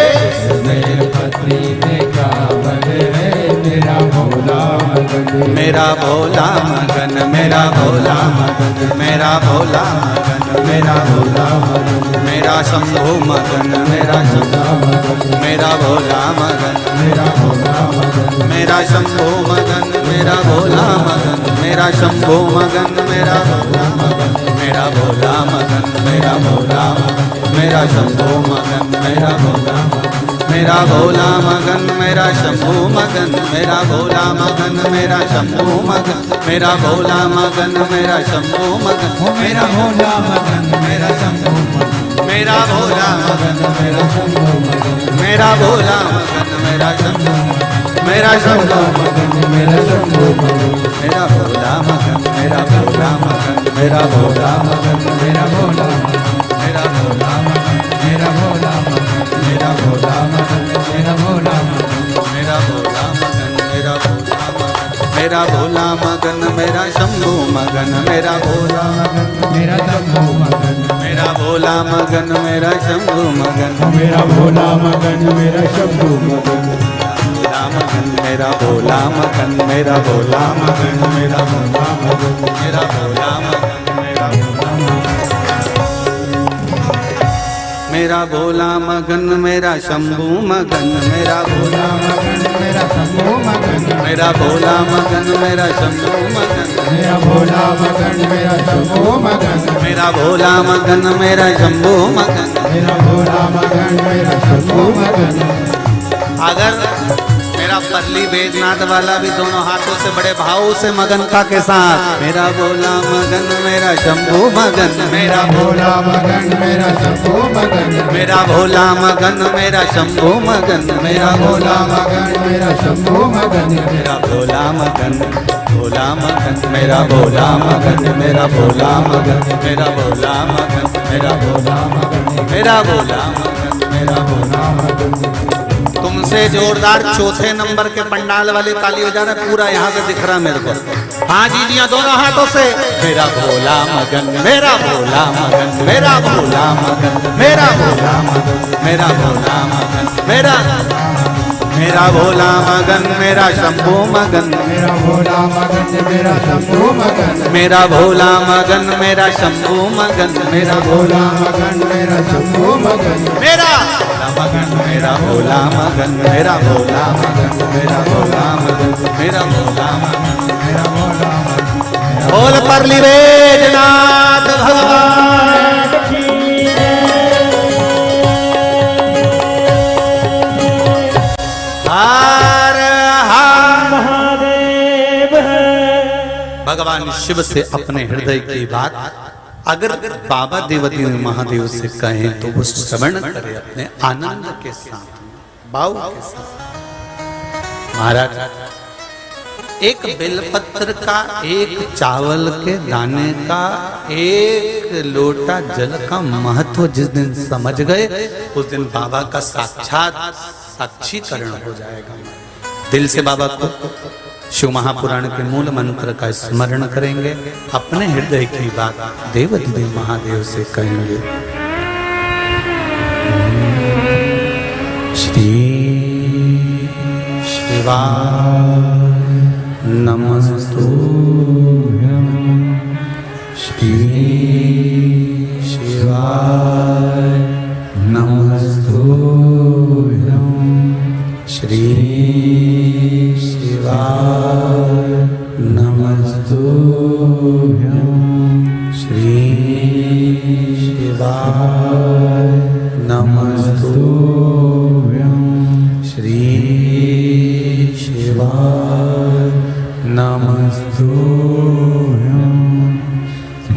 बेलपत्री में क्या बल है, मेरा भोला मगन है। मेरा भोला मगन, मेरा भोला मगन, मेरा भोला मगन, मेरा भोला मगन, मेरा शंभू मगन, मेरा शंभू मगन, मेरा भोला मगन, मेरा भोला मगन, मेरा शंभू मगन, मेरा भोला मगन, मेरा शंभू मगन, मेरा भोला मगन, मेरा भोला मगन, मेरा भोला मगन, मेरा शंभू मगन, मेरा भोला मगन, मेरा भोला मगन, मेरा शंभू मगन, मेरा भोला मगन, मेरा शंभू मगन, मेरा भोला मगन, मेरा शंभू मगन, मेरा भोला मगन, मेरा शंभू मगन, मेरा भोला मगन, मेरा शंभू मगन, मेरा भोला मगन, मेरा शंभू मगन, मेरा शंभू मगन, मेरा शंभू मगन, मेरा भोला मगन, मेरा भोला मगन, मेरा भोला मगन, मेरा भोला मगन, मेरा भोला मगन, मेरा भोला मगन, मेरा भोला मगन, मेरा भोला मगन, मेरा भोला मगन, मेरा भोला मगन, मेरा भोला मगन, मेरा शंभू मगन, मेरा भोला मगन, मेरा शंभू मगन, मेरा भोला मगन, मेरा शंभू मगन, मेरा भोला मगन, मेरा शंभू मगन, भोला मगन, मेरा भोला मगन, मेरा भोला मगन, मेरा भोला मगन, मेरा भोला मगन, मेरा भोला मगन, मेरा भोला मगन, मेरा शंभू मगन, मेरा भोला मगन, मेरा शंभू मगन, मेरा भोला मगन, मेरा शंभू मगन, मेरा भोला मगन, मेरा शंभू मगन, मेरा भोला मगन, मेरा शंभू मगन। मेरा भोला मगन, मेरा शंभू मगन। अगर मेरा परली वेदनाथ वाला भी दोनों हाथों से बड़े भाव से मगनता के साथ, मेरा भोला मगन, मेरा शंभू मगन, मेरा भोला मगन, मेरा शंभू मगन, मेरा भोला मगन, मेरा शंभू मगन, मेरा भोला मगन, मेरा शंभू मगन, मेरा भोला मगन, भोला मगन, मेरा भोला मगन, मेरा भोला मगन, मेरा भोला मगन, मेरा भोला मगन, मेरा भोला मगन, मेरा भोला मगन। तुमसे जोरदार चौथे नंबर के पंडाल वाले ताली बजा रहे, पूरा यहाँ से दिख रहा मेरे को। हाँ जी दोनों हाथों से, मेरा भोला मगन, मेरा भोला मगन, मेरा भोला मगन, मेरा भोला मगन, मेरा भोला मगन, मेरा भोला मगन, मेरा शंभू मगन, मेरा भोला मगन, मेरा शंभू मगन, मेरा भोला मगन, मेरा शंभू मगन, मेरा भोला मगन, मेरा शंभू मगन, मेरा मगन, मेरा भोला मगन, मेरा भोला मगन, मेरा भोला मगन, मेरा भोला मगन, मेरा भोला मगन। बोल परली वेदनाथ भगवान की हर हर महादेव। भगवान शिव से अपने हृदय की बात अगर बाबा देवती महादेव से कहें तो वो श्रवण करे अपने आनंद के साथ, भाव के साथ। महाराज, एक बेलपत्र का, एक चावल के दाने का, एक लोटा जल का महत्व जिस दिन समझ गए, उस दिन बाबा का साक्षात साक्षीकरण हो जाएगा। दिल से बाबा को शिव महापुराण के मूल मंत्र का स्मरण करेंगे, अपने हृदय की बात देवदेव महादेव से कहेंगे। श्री शिवाय नमस्तुभ्यं श्री शिवाय नमस्तुभ्यं श्री शिवाय नमस्तुभ्यं श्री शिवाय नमस्तुभ्यं श्री शिवाय नमस्तुभ्यं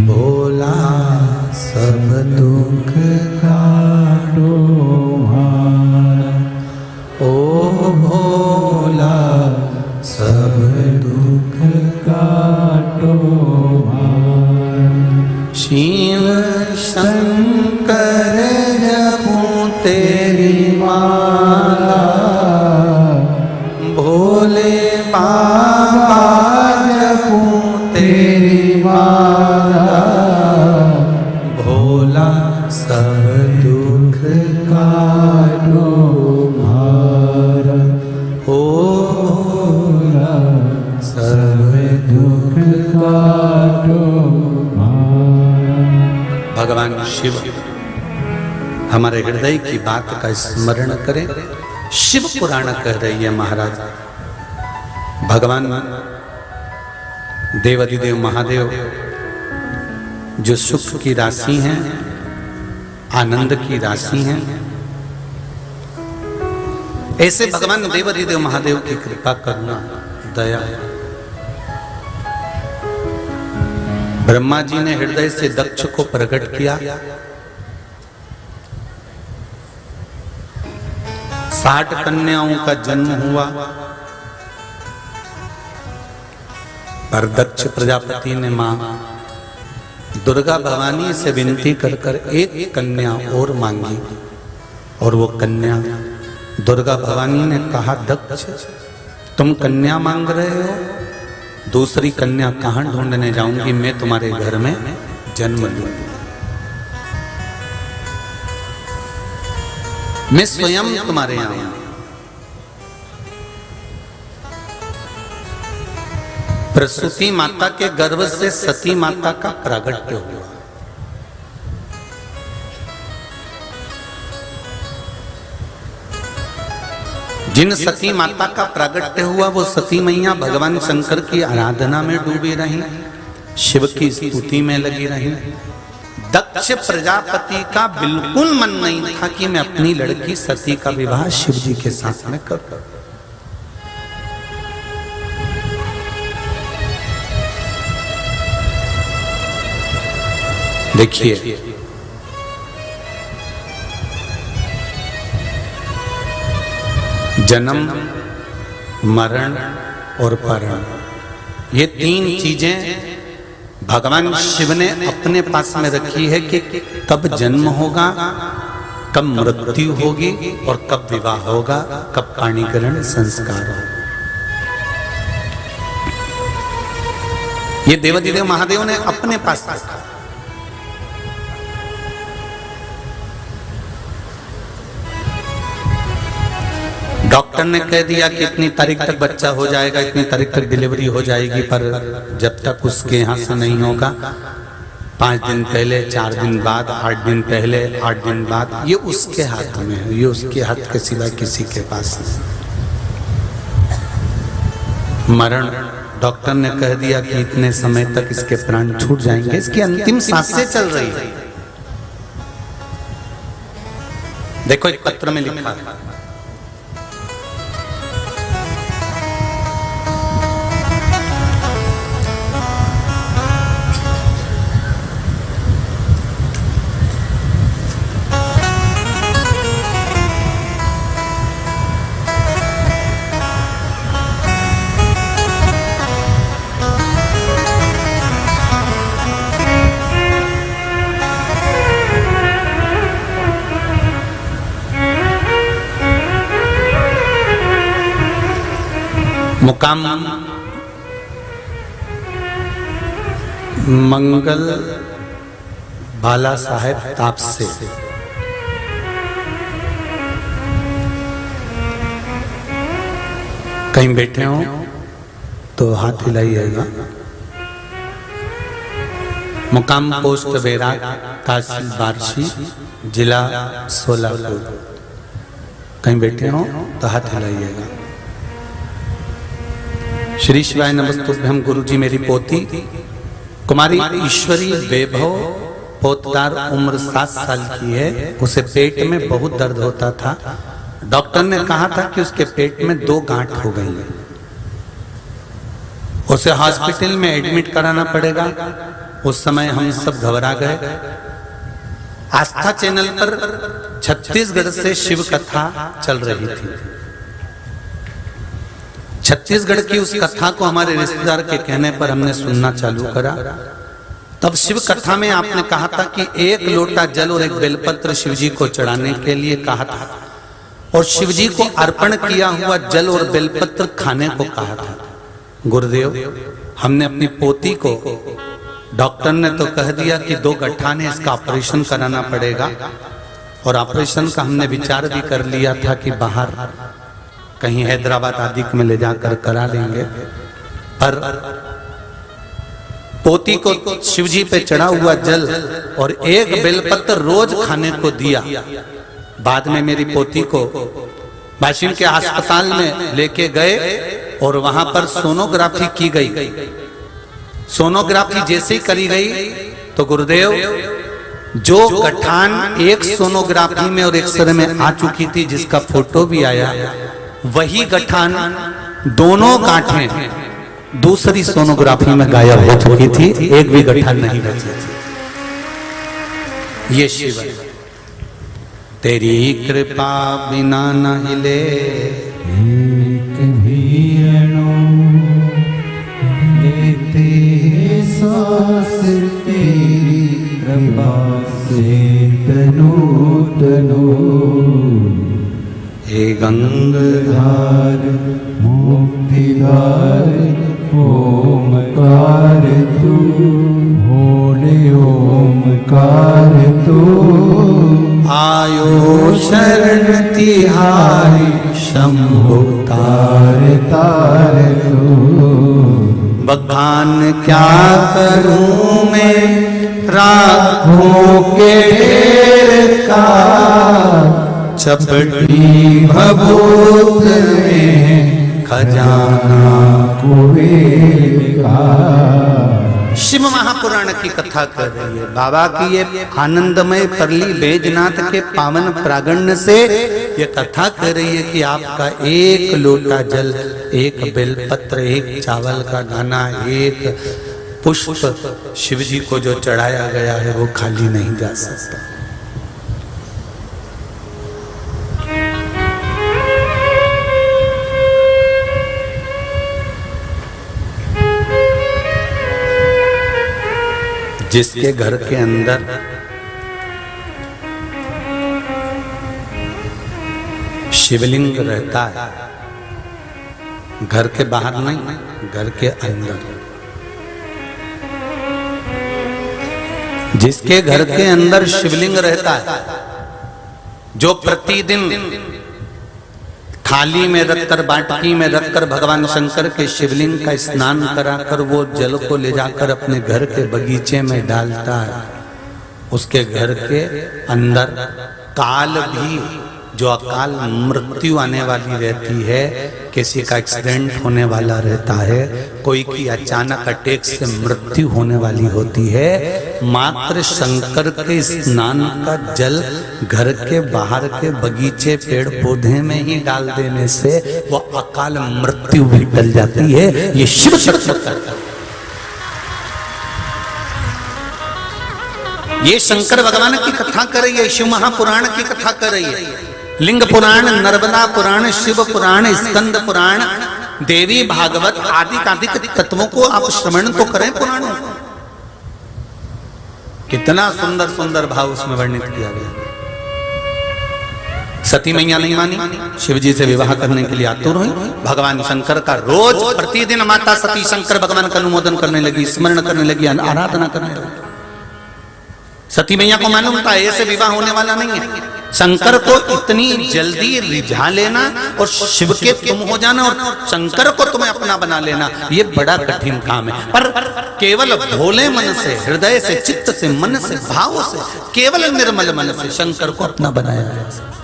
भोला सब दुख काटो हमारा, ओ भोला सब दुख काटो हमारा। शिव शंकर जपूं तेरी माला, भोले बाबा जपूं तेरी माला, भोला सब दुख काटो हमारा, ओ भोला सब दुख काटो हमारा। भगवान शिव हमारे हृदय की बात का स्मरण करें। शिव पुराण कह रही है महाराज, भगवान देवाधिदेव महादेव जो सुख की राशि हैं, आनंद की राशि हैं, ऐसे भगवान देवाधिदेव महादेव की कृपा करुणा दया। ब्रह्मा जी ने हृदय से दक्ष को प्रकट किया, 60 कन्याओं का जन्म हुआ, पर दक्ष प्रजापति ने मां दुर्गा भवानी से विनती कर कर एक कन्या और मांगी, और वो कन्या दुर्गा भवानी ने कहा, दक्ष तुम कन्या मांग रहे हो, दूसरी कन्या कहां ढूंढने जाऊंगी, मैं तुम्हारे घर में जन्म लूंगी, मैं स्वयं तुम्हारे यहां हूं। प्रसूति माता के गर्भ से सती माता का प्रागट्य हुआ। जिन सती माता का प्रागट्य हुआ वो सती मैया भगवान शंकर की आराधना में डूबी रही, शिव की स्तुति में लगी रही। दक्ष प्रजापति का बिल्कुल मन नहीं था कि मैं अपनी लड़की सती का विवाह शिव जी के साथ में करूं। देखिए, जन्म, मरण और परण, ये 3 चीजें भगवान शिव ने अपने पास में रखी है कि कब जन्म होगा, कब मृत्यु होगी और कब विवाह होगा, कब पाणिग्रहण संस्कार होगा। ये देवाधिदेव महादेव ने अपने पास रखा। डॉक्टर ने कह दिया कि इतनी तारीख तक बच्चा हो जाएगा, इतनी तारीख तक डिलीवरी हो जाएगी, पर जब तक उसके यहाँ से नहीं होगा, 5 दिन पहले, 4 दिन बाद, 8 दिन पहले, 8 दिन बाद, ये उसके हाथ में है, ये उसके हाथ के सिवा किसी के पास नहीं। मरण, डॉक्टर ने कह दिया कि इतने समय तक इसके प्राण छूट जाएंगे, इसकी अंतिम सांसें चल रही है। देखो एक पत्र में लिखा है, मुकाम मंगल बाला साहेब तापसे, कहीं बैठे हो तो हाथ हिलाइएगा। मुकाम पोस्ट बैराग, तहसील बार्शी, जिला सोलापुर। कहीं बैठे हो तो हाथ हिलाइएगा। श्री शिवाय नमस्तुभ्यम। गुरु जी, मेरी पोती कुमारी ईश्वरी वैभव पोतदार, उम्र 7 साल की है। उसे पेट में बहुत दर्द होता था। डॉक्टर ने कहा था कि उसके पेट में 2 गांठ हो गई है, उसे हॉस्पिटल में एडमिट कराना पड़ेगा। उस समय हम सब घबरा गए। आस्था चैनल पर छत्तीसगढ़ से शिव कथा चल रही थी। छत्तीसगढ़ की उस कथा को हमारे रिश्तेदार के कहने पर हमने सुनना चालू करा। तब शिव कथा में आपने कहा था कि 1 लोटा जल और 1 बेलपत्र शिवजी को चढ़ाने के लिए कहा था, और शिवजी को अर्पण किया हुआ जल और बेलपत्र खाने को कहा था। गुरुदेव, हमने अपनी पोती को, डॉक्टर ने तो कह दिया कि 2 गट्ठा ने इसका ऑपरेशन कराना पड़ेगा, और ऑपरेशन का हमने विचार भी कर लिया था कि बाहर कहीं हैदराबाद आदि में ले जाकर करा लेंगे। पर पोती को शिवजी पे चढ़ा हुआ जल और 1 बेलपत्र रोज खाने को दिया। बाद में मेरी पोती को वाशिम के अस्पताल में लेके गए और वहां पर सोनोग्राफी की गई। सोनोग्राफी जैसे ही करी गई तो गुरुदेव, जो गठान एक सोनोग्राफी में और एक्सरे में आ चुकी थी, जिसका फोटो भी आया, वही गठान दोनों गांठें दूसरी सोनोग्राफी में गायब हो चुकी थी। एक भी गठान नहीं बची थी। ये शिव है। तेरी कृपा बिना न हिले एक भी अणु लेते सांस, तेरी कृपा से तनु तनु। हे गंगाधर मुक्तिदार ओमकार तू, भोले ओमकार तू। आयो शरण तिहारी शंभु तार तार तू। बखान क्या करूं मैं राखों के ढेर का, चपटी भभूत में खजाना कुबेर का। शिव महापुराण की कथा कर रही है। बाबा की ये आनंदमय परली बैजनाथ के पावन प्रागण्य से ये कथा कर रही है कि आपका 1 लोटा जल, 1 बेलपत्र, 1 चावल का दाना, 1 पुष्प शिव जी को जो चढ़ाया गया है वो खाली नहीं जा सकता। जिसके घर के अंदर शिवलिंग रहता है, घर के बाहर नहीं, घर के अंदर, जिसके घर के अंदर शिवलिंग रहता है, जो प्रतिदिन थाली में रखकर, बाटकी में रखकर भगवान शंकर के शिवलिंग का स्नान कराकर वो जल को ले जाकर अपने घर के बगीचे में डालता है, उसके घर के अंदर काल भी, जो अकाल मृत्यु आने वाली रहती है, किसी का एक्सीडेंट होने वाला रहता है, कोई की अचानक अटैक से मृत्यु होने वाली होती है, मात्र शंकर के स्नान का जल घर के बाहर के बगीचे, पेड़ पौधे में ही डाल देने से वो अकाल मृत्यु भी टल जाती है। ये शिव तत्व करता है। ये शंकर भगवान की कथा कर रही है, शिव महापुराण की कथा कर रही है। लिंग पुराण, नर्मदा पुराण, शिव पुराण, स्कंद पुराण, देवी भागवत आदि आदि तत्वों को आप श्रवण तो करें पुराणों को। कितना सुंदर सुंदर भाव उसमें वर्णित किया गया। सती मैया नहीं मानी, शिव जी से विवाह करने के लिए आतुर हुई। भगवान शंकर का रोज प्रतिदिन माता सती शंकर भगवान का अनुमोदन करने लगी, स्मरण करने लगी, आराधना करने लगी। सती मैया को मालूम था ऐसे विवाह होने वाला नहीं है। शंकर को इतनी जल्दी रिझा लेना और शिव के तुम हो जाना और शंकर को तुम्हें अपना बना लेना, ये बड़ा कठिन काम है। पर केवल भोले मन से, हृदय से, चित्त से, मन से, भाव से, केवल निर्मल मन से शंकर को अपना बनाया जा सकता।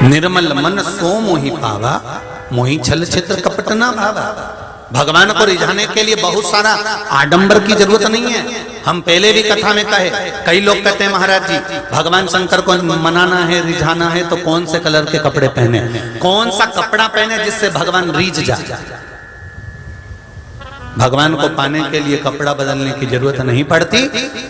निर्मल मन सो मोहि पावा, मोहि छल छित्र कपट ना भावा। भगवान को रिझाने के लिए बहुत सारा आडंबर की जरूरत नहीं है। हम पहले भी कथा में कहे, कई लोग कहते हैं महाराज जी भगवान शंकर को मनाना है, रिझाना है तो कौन से कलर के कपड़े पहने, कौन सा कपड़ा पहने जिससे भगवान रीझ जाए। भगवान को पाने के लिए कपड़ा बदलने की जरूरत नहीं पड़ती,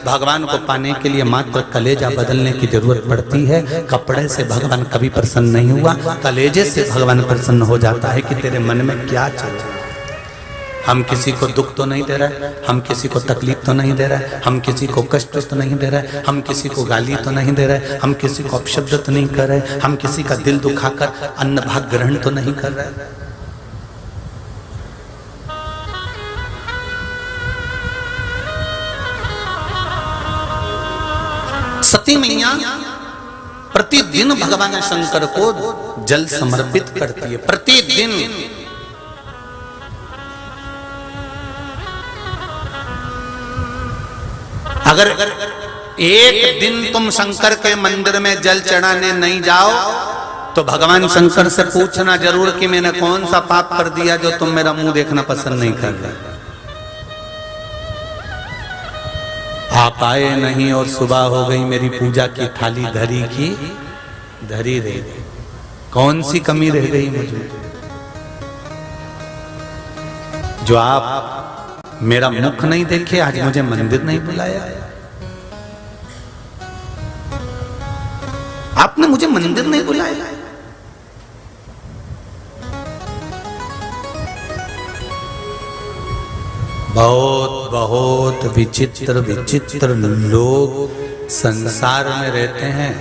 भगवान को पाने के लिए मात्र कलेजा बदलने की जरूरत पड़ती है। कपड़े से भगवान कभी प्रसन्न नहीं हुआ, कलेजे से भगवान प्रसन्न हो जाता है कि तेरे मन में क्या चल रहा है। हम किसी को दुख तो नहीं दे रहे, हम किसी को तकलीफ तो नहीं दे रहे, हम किसी को कष्ट तो नहीं दे रहे, हम किसी को गाली तो नहीं दे रहे, हम किसी को अपशब्द तो नहीं कर रहे, हम किसी का दिल दुखाकर अन्न भाग ग्रहण तो नहीं कर रहे। सती मैया प्रतिदिन भगवान शंकर को जल समर्पित करती है, प्रतिदिन। अगर एक दिन तुम शंकर के मंदिर में जल चढ़ाने नहीं जाओ तो भगवान शंकर से पूछना जरूर कि मैंने कौन सा पाप कर दिया जो तुम मेरा मुंह देखना पसंद नहीं कर रहे। आप आए नहीं और सुबह हो गई, मेरी पूजा की थाली धरी की धरी रह गई, कौन सी कमी रह गई मुझे जो आप मेरा मुख नहीं देखे, आज मुझे मंदिर नहीं बुलाया, आपने मुझे मंदिर नहीं बुलाया। बहुत बहुत विचित्र विचित्र लोग संसार में रहते हैं।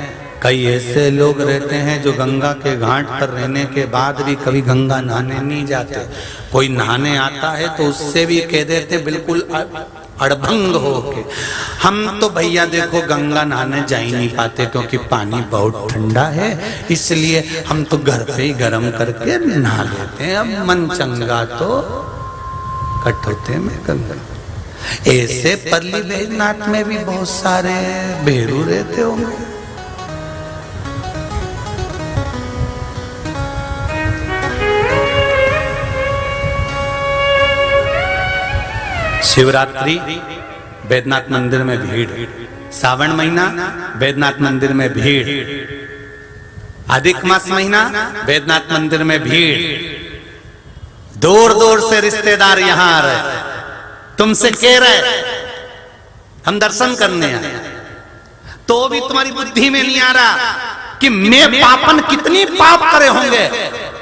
कई ऐसे लोग रहते हैं जो गंगा के घाट पर रहने के बाद भी कभी गंगा नहाने नहीं जाते। कोई नहाने आता है तो उससे भी कह देते बिल्कुल अड़भंग होके, हम तो भैया देखो गंगा नहाने जा ही नहीं पाते क्योंकि पानी बहुत ठंडा है, इसलिए हम तो घर पे ही गर्म करके नहा लेते हैं। अब मन चंगा तो कटौते में गंगा। ऐसे परली बैजनाथ में भी बहुत सारे भेरू रहते होंगे। शिवरात्रि बैजनाथ मंदिर में भीड़, सावन महीना बैजनाथ मंदिर में भीड़, अधिक मास महीना बैजनाथ मंदिर में भीड़, दूर दूर से रिश्तेदार यहां आ रहे, तुमसे कह रहे हम दर्शन करने आए, तो भी तुम्हारी बुद्धि में नहीं आ रहा कि मैं पापन कितनी पाप करे होंगे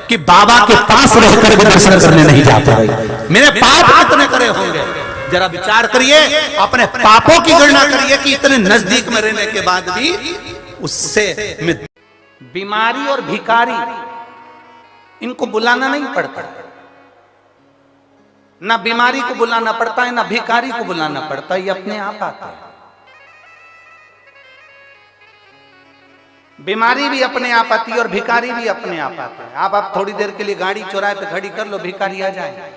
कि बाबा के पास रहकर भी दर्शन करने नहीं जा पा रही। मेरे पाप कितने करे होंगे, जरा विचार करिए, अपने पापों की गणना करिए कि इतने नजदीक में रहने के बाद भी उससे बीमारी और भिखारी इनको बुलाना नहीं पड़ता, ना बीमारी को बुलाना पड़ता है ना भिखारी को बुलाना पड़ता है, ये अपने आप आता है। बीमारी भी अपने आप आती है और भिखारी भी अपने आप आता है। आप थोड़ी देर के लिए गाड़ी चौराहे पे खड़ी कर लो, भिखारी आ जाए।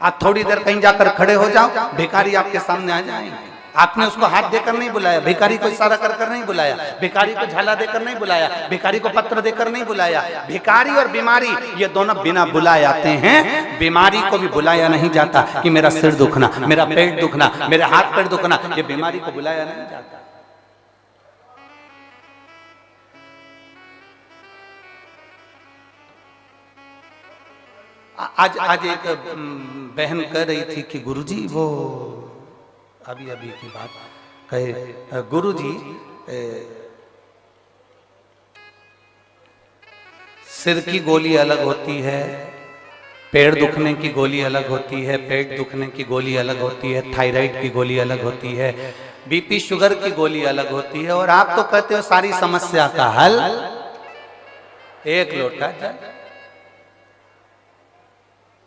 आप थोड़ी देर कहीं जाकर खड़े हो जाओ, भिखारी आपके सामने आ जाएंगे। आपने उसको हाथ देकर नहीं बुलाया, भिखारी को इशारा कर कर नहीं बुलाया, भिखारी को झाला देकर नहीं बुलाया, भिखारी को पत्र देकर नहीं बुलाया। भिखारी और बीमारी ये दोनों बिना बुलाए आते हैं। बीमारी को भी बुलाया नहीं जाता कि मेरा सिर दुखना, मेरा पेट दुखना, मेरे हाथ पैर दुखना, ये बीमारी को बुलाया नहीं जाता। आज एक बहन कह रही थी कि गुरुजी, वो अभी की बात कहे, गुरुजी सिर की गोली अलग होती है, पेड़ दुखने की गोली अलग होती है, पेट दुखने की गोली अलग होती है, थायराइड की गोली अलग होती है, बीपी शुगर की गोली अलग होती है, और आप तो कहते हो सारी समस्या का हल एक लोटा जल।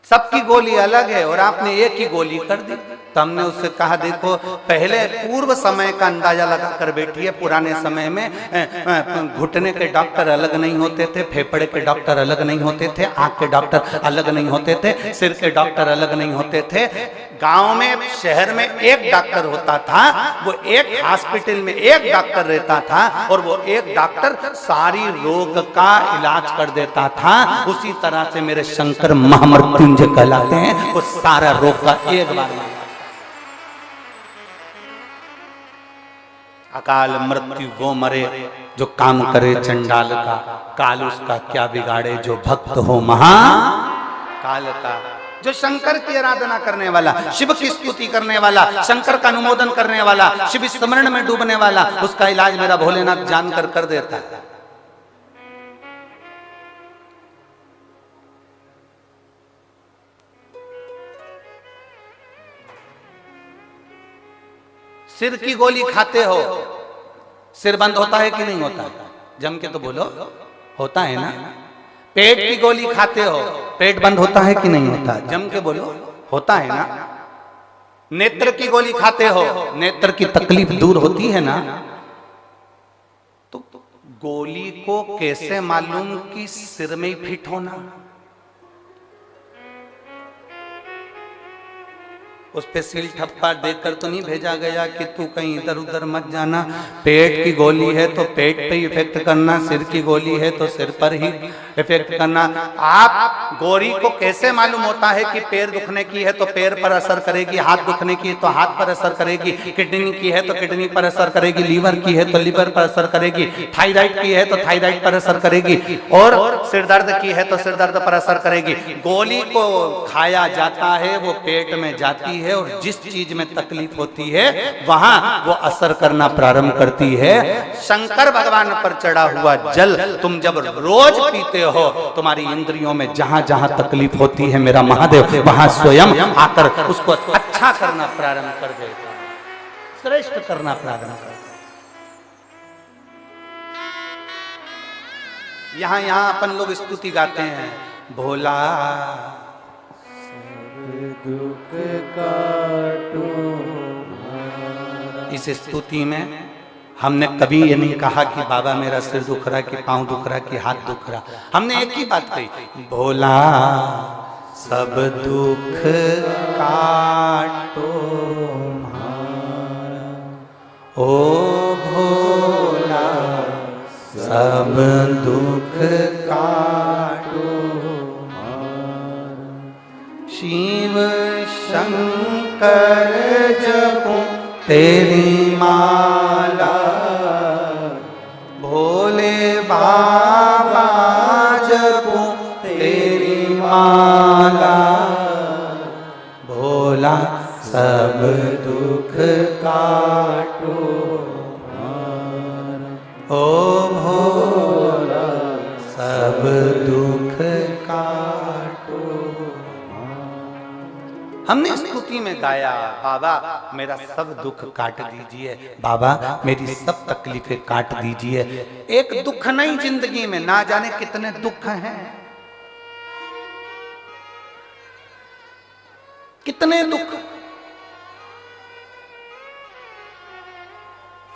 सबकी गोली अलग है और आपने एक ही गोली कर दी। तो हमने उससे कहा देखो पहले पूर्व समय का अंदाजा लगा कर बैठिए। पुराने समय में घुटने के डॉक्टर अलग नहीं होते थे, फेफड़े के डॉक्टर अलग नहीं होते थे, आंख के डॉक्टर अलग नहीं होते थे, सिर के डॉक्टर अलग नहीं होते थे। गांव में शहर में एक डॉक्टर होता था, वो एक हॉस्पिटल में एक डॉक्टर रहता था और वो एक डॉक्टर सारी रोग का इलाज कर देता था। उसी तरह से मेरे शंकर महामृत्युंजय कहलाते हैं, वो सारा रोग का एक बार अकाल मृत्यु वो मरे जो काम करे चंडाल का, काल उसका क्या बिगाड़े जो भक्त हो महा काल का। जो शंकर की आराधना करने वाला, शिव की स्तुति करने वाला, शंकर का अनुमोदन करने वाला, शिव स्मरण में डूबने वाला, उसका इलाज मेरा भोलेनाथ जानकर कर देता है। सिर की गोली खाते हो, सिर बंद होता है कि नहीं होता? जम के तो बोलो, होता है ना। पेट की गोली खाते हो, पेट बंद होता है कि नहीं होता? जम के बोलो, होता है ना। नेत्र की गोली खाते हो, नेत्र की तकलीफ दूर होती है ना। तो गोली को कैसे मालूम कि सिर में ही फिट होना? उस पे सील ठप्पा देकर तो नहीं भेजा गया कि तू कहीं इधर उधर मत जाना। पेट की गोली है तो पेट पे ही इफेक्ट करना, सिर की गोली है तो सिर पर ही इफेक्ट करना। आप गोली को कैसे मालूम होता है कि पैर दुखने की है तो पैर पर असर करेगी, हाथ दुखने की है तो हाथ पर असर करेगी, किडनी की है तो किडनी पर असर करेगी, लीवर की है तो लीवर पर असर करेगी, थायराइड की है तो थायराइड पर असर करेगी, और सिर दर्द की है तो सिर दर्द पर असर करेगी। गोली को खाया जाता है, वो पेट में जाती है और जिस चीज में तकलीफ होती है वहां वो असर करना प्रारंभ करती है। शंकर भगवान पर चढ़ा हुआ जल तुम जब रोज पीते हो, तुम्हारी इंद्रियों में जहां जहां तकलीफ होती है मेरा महादेव वहां स्वयं आकर उसको अच्छा करना प्रारंभ कर देता है, श्रेष्ठ करना प्रारंभ कर देता है। यहां अपन लोग स्तुति गाते हैं, भोला दुख काटो। इस स्तुति में हमने कभी ये नहीं कहा कि बाबा मेरा सिर दुख रहा, कि पांव दुख रहा, कि हाथ दुख रहा। हमने एक ही बात कही, भोला सब दुख काटो ओ भोला सब दुख काटो। शिव शंकर जपो तेरी माला, भोले बाबा जपो तेरी माला, भोला सब दुख काटो ओ भोला सब दुख काटो। हमने स्तुति में गाया, बाबा मेरा सब दुख काट दीजिए, बाबा मेरी सब तकलीफें काट दीजिए। एक दुख नहीं जिंदगी में, ना जाने कितने दुख हैं, कितने दुख।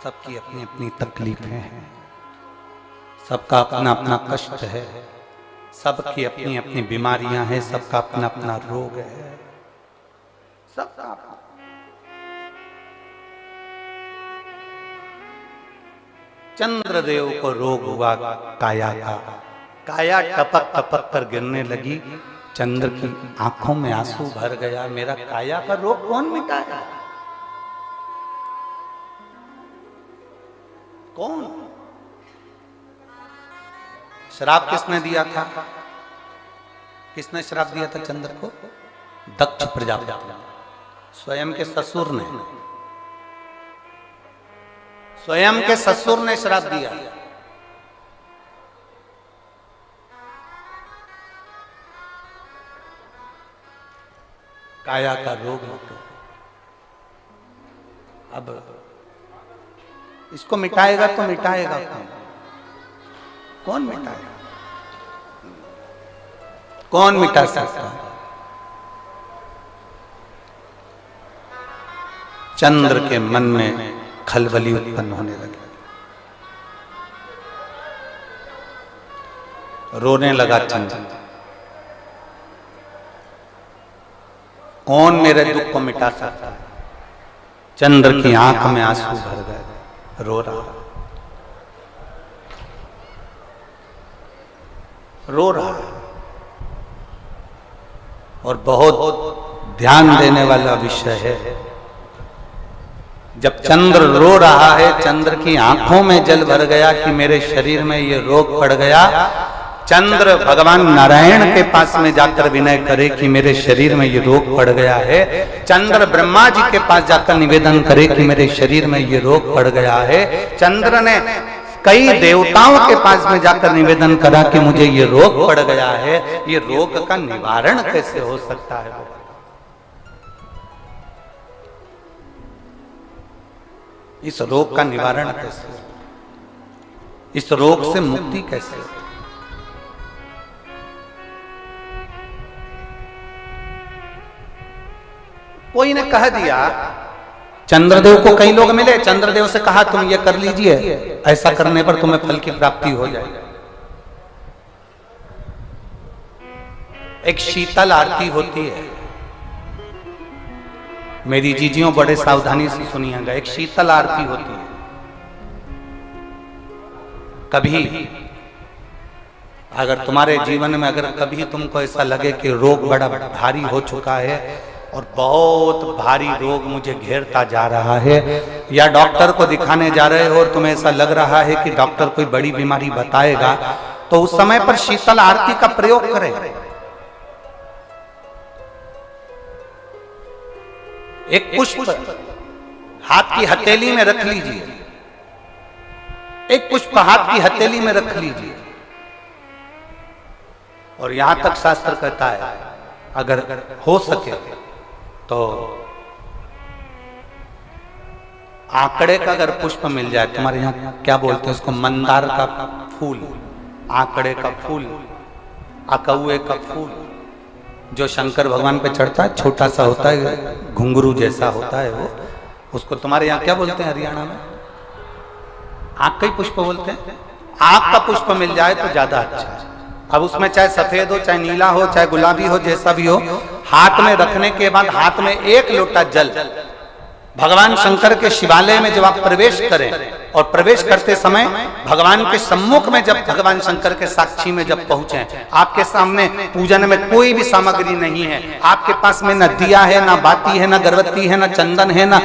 सबकी अपनी अपनी तकलीफें हैं, सबका अपना अपना कष्ट है, सबकी अपनी अपनी बीमारियां हैं, सबका अपना अपना रोग है, सबका अपना। चंद्रदेव को रोग हुआ काया का, काया टपक टपक कर गिरने लगी, चंद्र की आंखों में आंसू भर गया। मेरा काया का रोग कौन मिटाया? कौन? श्राप किसने दिया था? किसने श्राप दिया था चंद्र को? दक्ष प्रजापति, स्वयं के ससुर ने, स्वयं के ससुर ने श्राप दिया। काया का रोग मत। अब इसको मिटाएगा तो मिटाएगा कौन? कौन मिटाएगा? कौन मिटा सकता है? चंद्र के मन में खलबली उत्पन्न होने लगी। रोने लगा चंद्र। कौन मेरे दुख को मिटा सकता है? चंद्र की आंख में आंसू भर गए, रो रहा है और बहुत ध्यान देने वाला विषय है। जब चंद्र रो रहा है, चंद्र की आंखों में जल भर गया कि मेरे शरीर में ये रोग पड़ गया। चंद्र भगवान नारायण के पास में जाकर विनय करे कि मेरे शरीर में ये रोग पड़ गया है। चंद्र ब्रह्मा जी के पास जाकर निवेदन करे कि मेरे शरीर में ये रोग पड़ गया है। चंद्र ने कई देवताओं के पास में जाकर निवेदन करा कि मुझे ये रोग पड़ गया है। ये रोग का निवारण कैसे हो सकता है? इस रोग का निवारण कैसे? इस रोग से मुक्ति कैसे? कोई ने कह दिया, चंद्रदेव को कई लोग मिले, चंद्रदेव से कहा तुम ये कर लीजिए, ऐसा करने पर तुम्हें फल की प्राप्ति हो जाएगी। एक शीतल आरती होती है, मेरी जीजियों बड़े सावधानी से सुनिएगा। एक शीतल आरती होती है। कभी अगर तुम्हारे जीवन में अगर कभी तुमको ऐसा लगे कि रोग बड़ा भारी हो चुका है और बहुत भारी रोग मुझे घेरता जा रहा है, या डॉक्टर को दिखाने जा रहे हो और तुम्हें ऐसा लग रहा है कि डॉक्टर कोई बड़ी बीमारी बताएगा, तो उस समय पर शीतल आरती का प्रयोग करें। एक पुष्प हाथ की हथेली में रख लीजिए, एक पुष्प हाथ की हथेली में रख लीजिए, और यहां तक शास्त्र कहता है अगर हो सके तो आंकड़े का अगर पुष्प मिल जाए, तुम्हारे यहाँ क्या बोलते हैं उसको, मंदार का फूल, आंकड़े का फूल, अकौए का फूल, जो शंकर भगवान पे चढ़ता है, छोटा सा होता है, घुंघरू जैसा होता है वो, उसको तुम्हारे यहाँ क्या बोलते हैं हरियाणा में? आंख का ही पुष्प बोलते हैं। आंख का पुष्प मिल जाए तो ज्यादा अच्छा है। अब उसमें चाहे सफेद हो, चाहे नीला हो, चाहे गुलाबी हो, जैसा भी हो, हाथ में रखने के बाद हाथ में एक लोटा जल, भगवान शंकर के शिवालय में जब आप प्रवेश करें और प्रवेश करते समय भगवान के सम्मुख में जब भगवान शंकर के साक्षी में जब पहुंचे, आपके सामने पूजन में कोई भी सामग्री नहीं है, आपके पास में न दिया है, ना बाती है, ना गर्भवती है, ना चंदन है, ना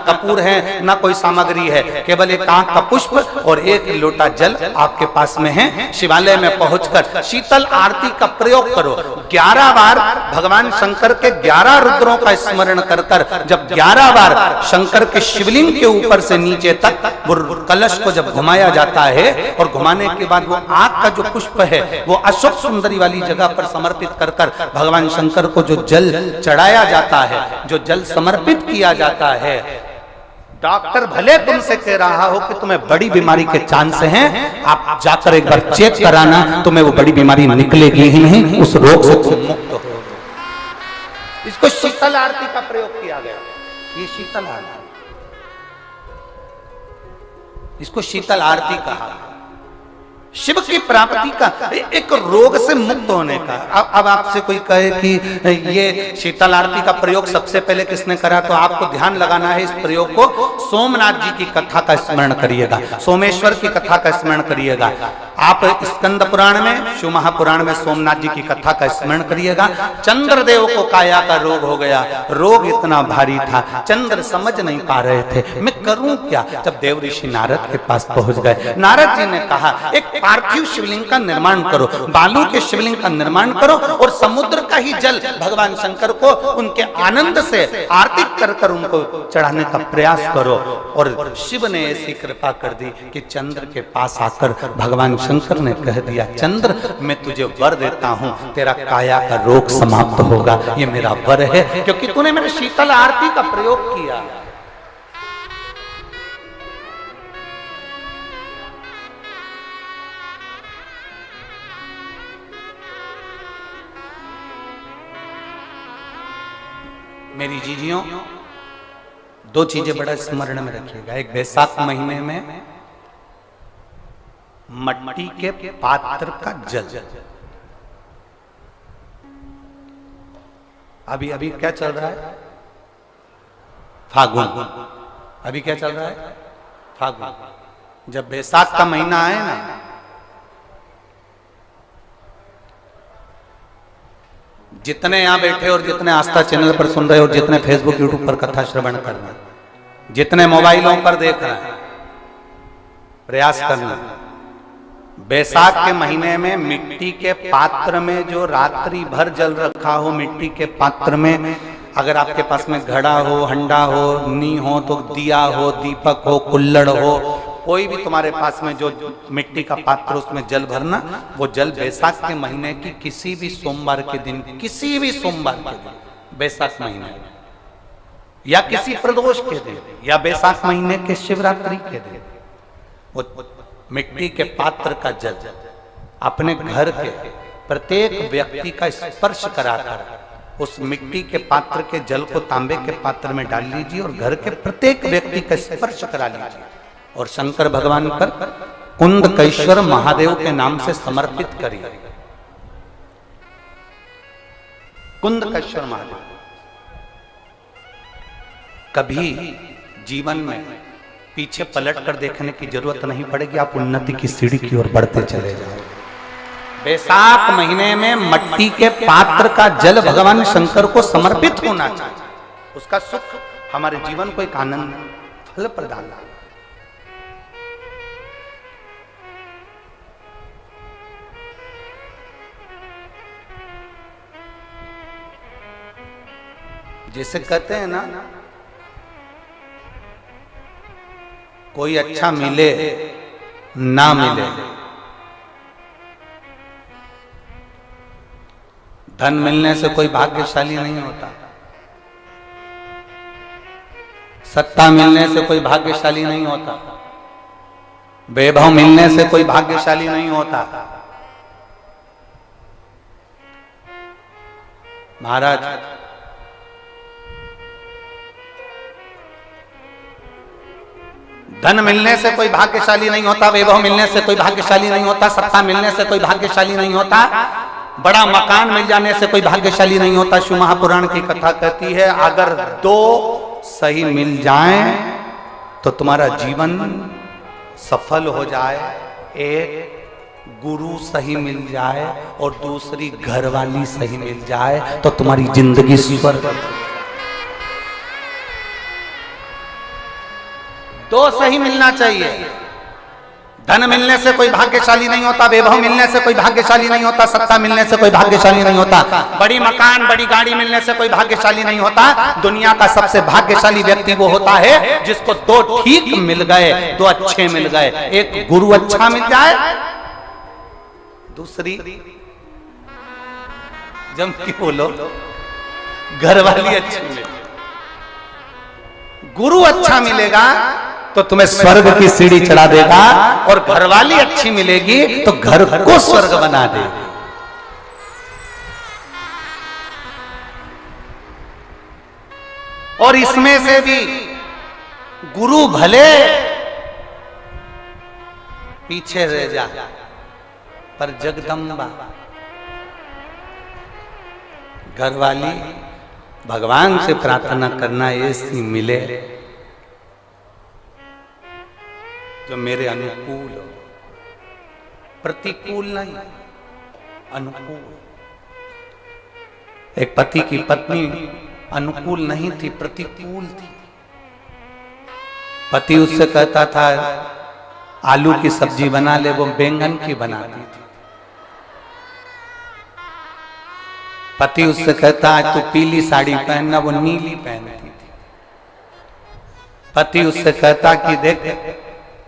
कपूर है, ना कोई सामग्री है, केवल एक आंख का पुष्प और एक लोटा जल आपके पास में है। शिवालय में पहुंचकर शीतल आरती का प्रयोग करो। 11 बार भगवान शंकर के 11 रुद्रों का स्मरण कर कर जब 11 बार शंकर के शिवलिंग के ऊपर से नीचे तक वो कलश को जब घुमाया जाता है और घुमाने के बाद वो आग का जो पुष्प है वो अशोक सुंदरी वाली जगह पर समर्पित कर कर भगवान शंकर को जो जल चढ़ाया जाता है, जो जल समर्पित किया जाता है, डॉक्टर भले तुमसे कह रहा हो कि तुम्हें बड़ी बीमारी के चांस हैं, आप जाकर एक बार चेक कराना, तुम्हें वो बड़ी बीमारी निकलेगी ही नहीं, उस रोग से तुम मुक्त हो। इसको शीतल आरती का प्रयोग किया गया। ये शीतल आरती, इसको शीतल आरती कहा। शिव की प्राप्ति का, एक रोग से मुक्त होने का। अब आपसे कोई कहे कि ये शीतल आरती का प्रयोग सबसे पहले किसने करा, तो आपको ध्यान लगाना है इस प्रयोग को। सोमनाथ जी की कथा का स्मरण करिएगा, सोमेश्वर की कथा का स्मरण करिएगा। आप स्कंद पुराण में, शिव महापुराण में सोमनाथ जी की कथा का स्मरण करिएगा। चंद्रदेव को काया का रोग हो गया, रोग इतना भारी था, चंद्र समझ नहीं पा रहे थे मैं करूं क्या। जब देव ऋषि नारद के पास पहुंच गए, नारद जी ने कहा एक पार्थिव शिवलिंग का निर्माण करो, बालू के शिवलिंग का निर्माण करो और समुद्र का ही जल भगवान शंकर को उनके आनंद से आरती कर कर उनको चढ़ाने का प्रयास करो। और शिव ने ऐसी कृपा कर दी कि चंद्र के पास आकर भगवान शंकर ने कह दिया, चंद्र मैं तुझे वर देता हूं, तेरा काया का रोग समाप्त होगा, ये मेरा वर है क्योंकि तूने मेरे शीतल आरती का प्रयोग किया। मेरी जीजियों, दो चीजें बड़ा स्मरण में रखिएगा। एक, बैसाख महीने में मट्टी के पात्र का जल। अभी अभी क्या चल रहा है? फागुन। अभी क्या चल रहा है? फागुन। जब बैसाख का महीना आए ना, जितने यहां बैठे और जितने आस्था चैनल पर सुन रहे हो, जितने फेसबुक यूट्यूब पर कथा श्रवण कर रहे हैं, जितने मोबाइलों पर देख रहे हैं, प्रयास करना, बैसाख के महीने में मिट्टी के पात्र में जो रात्रि भर जल रखा हो, मिट्टी के पात्र में, अगर आपके पास में घड़ा हो, हंडा हो, नी हो, तो दिया हो, दीपक हो, कुल्लड़ हो, कोई भी तुम्हारे पास में जो मिट्टी का पात्र, उसमें जल भरना। वो जल बैसाख के महीने की किसी भी सोमवार के दिन, किसी भी सोमवार के दिन, बैसाख महीने या किसी प्रदोष के दिन, या बैसाख महीने के शिवरात्रि के दिन, वो मिट्टी के पात्र का जल अपने घर के प्रत्येक व्यक्ति का स्पर्श कराकर उस मिट्टी के पात्र के जल को तांबे के पात्र में डाल लीजिए और घर के प्रत्येक व्यक्ति का स्पर्श करा लीजिए और शंकर भगवान पर कुंदकेश्वर महादेव के नाम से समर्पित करिए। कुंदकेश्वर महादेव। कभी जीवन में पीछे पलट कर देखने की जरूरत नहीं पड़ेगी, आप उन्नति की सीढ़ी की ओर बढ़ते चले जाओगे। बैसाख महीने में मट्टी के पात्र का जल भगवान शंकर को समर्पित होना चाहिए। उसका सुख हमारे जीवन को एक आनंद फल प्रदान। जैसे कहते हैं ना, कोई अच्छा मिले ना मिले, धन मिलने से कोई भाग्यशाली नहीं होता, सत्ता मिलने से कोई भाग्यशाली नहीं होता, वैभव मिलने से कोई भाग्यशाली नहीं होता। महाराज, धन मिलने से कोई भाग्यशाली नहीं होता, वैभव मिलने से कोई भाग्यशाली नहीं होता, सत्ता मिलने से कोई भाग्यशाली नहीं होता, बड़ा मकान मिल जाने से कोई भाग्यशाली नहीं होता। शिव महापुराण की कथा कहती है, अगर दो सही मिल जाएं तो तुम्हारा जीवन सफल हो जाए। एक गुरु सही मिल जाए और दूसरी घरवाली सही मिल जाए तो तुम्हारी जिंदगी स्वर्ग। दो सही मिलना चाहिए। धन मिलने से कोई भाग्यशाली नहीं होता, वैभव मिलने से कोई भाग्यशाली नहीं होता, सत्ता मिलने से कोई भाग्यशाली नहीं होता, बड़ी मकान बड़ी गाड़ी मिलने से कोई भाग्यशाली नहीं होता। दुनिया का सबसे भाग्यशाली व्यक्ति वो होता है जिसको दो ठीक मिल गए, दो अच्छे मिल गए। एक गुरु अच्छा मिल जाए, दूसरी जम की बोलो घरवाली अच्छी मिले। गुरु अच्छा मिलेगा तो तुम्हें स्वर्ग की सीढ़ी चढ़ा देगा और घरवाली अच्छी मिलेगी तो घर को स्वर्ग बना देगी। और इसमें से भी गुरु भले पीछे रह जा, पर जगदम्बा घरवाली भगवान से प्रार्थना करना ऐसी मिले जो मेरे अनुकूल हो, प्रतिकूल नहीं, अनुकूल। एक पति की पत्नी अनुकूल नहीं थी, प्रतिकूल थी। पति उससे कहता था आलू की सब्जी बना ले, वो बैंगन की बनाती थी। पति उससे कहता आज तू पीली साड़ी पहनना, वो नीली पहनती थी। पति उससे कहता कि देख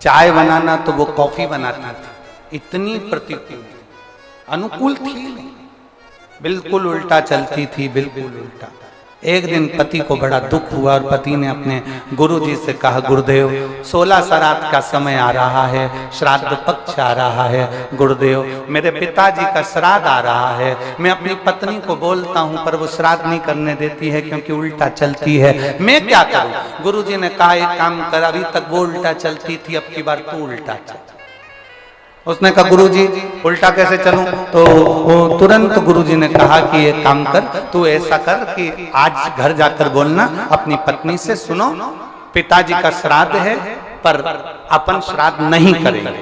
चाय बनाना, तो वो कॉफी बनाती थी। इतनी प्रतिकूल, अनुकूल थी नहीं, बिल्कुल उल्टा चलती थी, बिल्कुल उल्टा। एक दिन पति को बड़ा दुख हुआ और पति ने अपने गुरुजी से कहा, गुरुदेव 16 श्राद्ध का समय आ रहा है, श्राद्ध पक्ष आ रहा है, गुरुदेव मेरे पिताजी का श्राद्ध आ रहा है, मैं अपनी पत्नी को बोलता हूं पर वो श्राद्ध नहीं करने देती है क्योंकि उल्टा चलती है, मैं क्या करूं? गुरुजी ने कहा एक काम कर, अभी तक वो उल्टा चलती थी, अब की बार तू उल्टा चल। उसने कहा गुरुजी उल्टा कैसे चलूं? तो वो तुरंत गुरुजी ने कहा कि एक काम कर, तू ऐसा कर कि आज घर जाकर बोलना अपनी पत्नी से, सुनो पिताजी का श्राद्ध है पर अपन श्राद्ध नहीं करेंगे,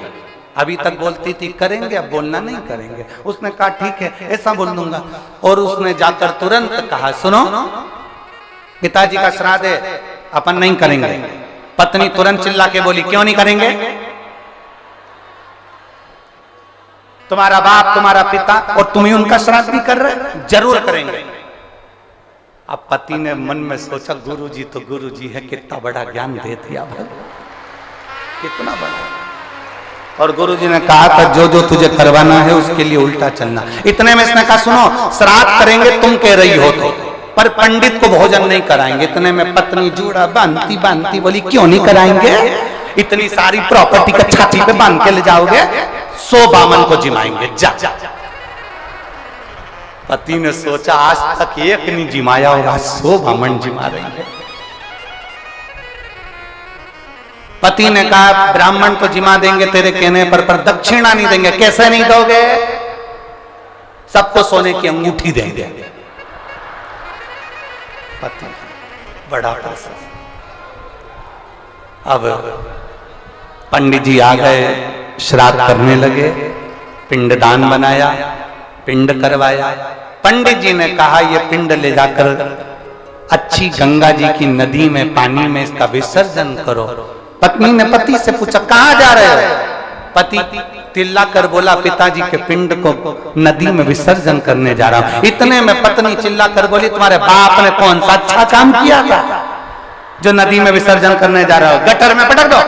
अभी तक बोलती थी करेंगे, अब बोलना नहीं करेंगे। उसने कहा ठीक है ऐसा बोल दूंगा। और उसने जाकर तुरंत कहा, सुनो पिताजी का श्राद्ध है अपन नहीं करेंगे। पत्नी तुरंत चिल्ला के बोली, क्यों नहीं करेंगे? तुम्हारा बाप तुम्हारा पिता और तुम ही उनका श्राद्ध भी कर रहे, जरूर करेंगे। अब पति ने मन में सोचा गुरुजी तो गुरुजी है, कितना बड़ा ज्ञान दे दिया भाई, कितना बड़ा। और गुरुजी ने कहा था जो जो तुझे करवाना है उसके लिए उल्टा चलना। इतने में इसने कहा सुनो श्राद्ध करेंगे तुम कह रही हो तो, पर पंडित को भोजन नहीं कराएंगे। इतने में पत्नी जूड़ा बांधती बांधती बोली, क्यों नहीं कराएंगे? इतनी सारी प्रॉपर्टी का छाती पे बांध के ले जाओगे, 100 बामन को जिमाएंगे जा। पति ने सोचा आज तक एक नहीं जिमाया और आज 100 बामन जिमा रही है। पति ने कहा ब्राह्मण को जिमा देंगे तेरे कहने पर दक्षिणा नहीं देंगे। कैसे नहीं दोगे? सबको सोने की अंगूठी देंगे। पति बड़ा प्रसन्न। अब पंडित जी आ गए, श्राद्ध करने लगे, पिंडदान बनाया, पिंड करवाया। पंडित जी ने कहा ये पिंड ले जाकर अच्छी गंगा जी की नदी में पानी में इसका विसर्जन करो। पत्नी ने पति से पूछा कहाँ जा रहे हो? पति तिल्ला कर बोला पिताजी के पिंड को नदी में विसर्जन करने जा रहा हूं। इतने में पत्नी चिल्ला कर बोली तुम्हारे बाप ने कौन सा अच्छा काम किया था जो नदी में विसर्जन करने जा रहा हो? गटर में पटक दो।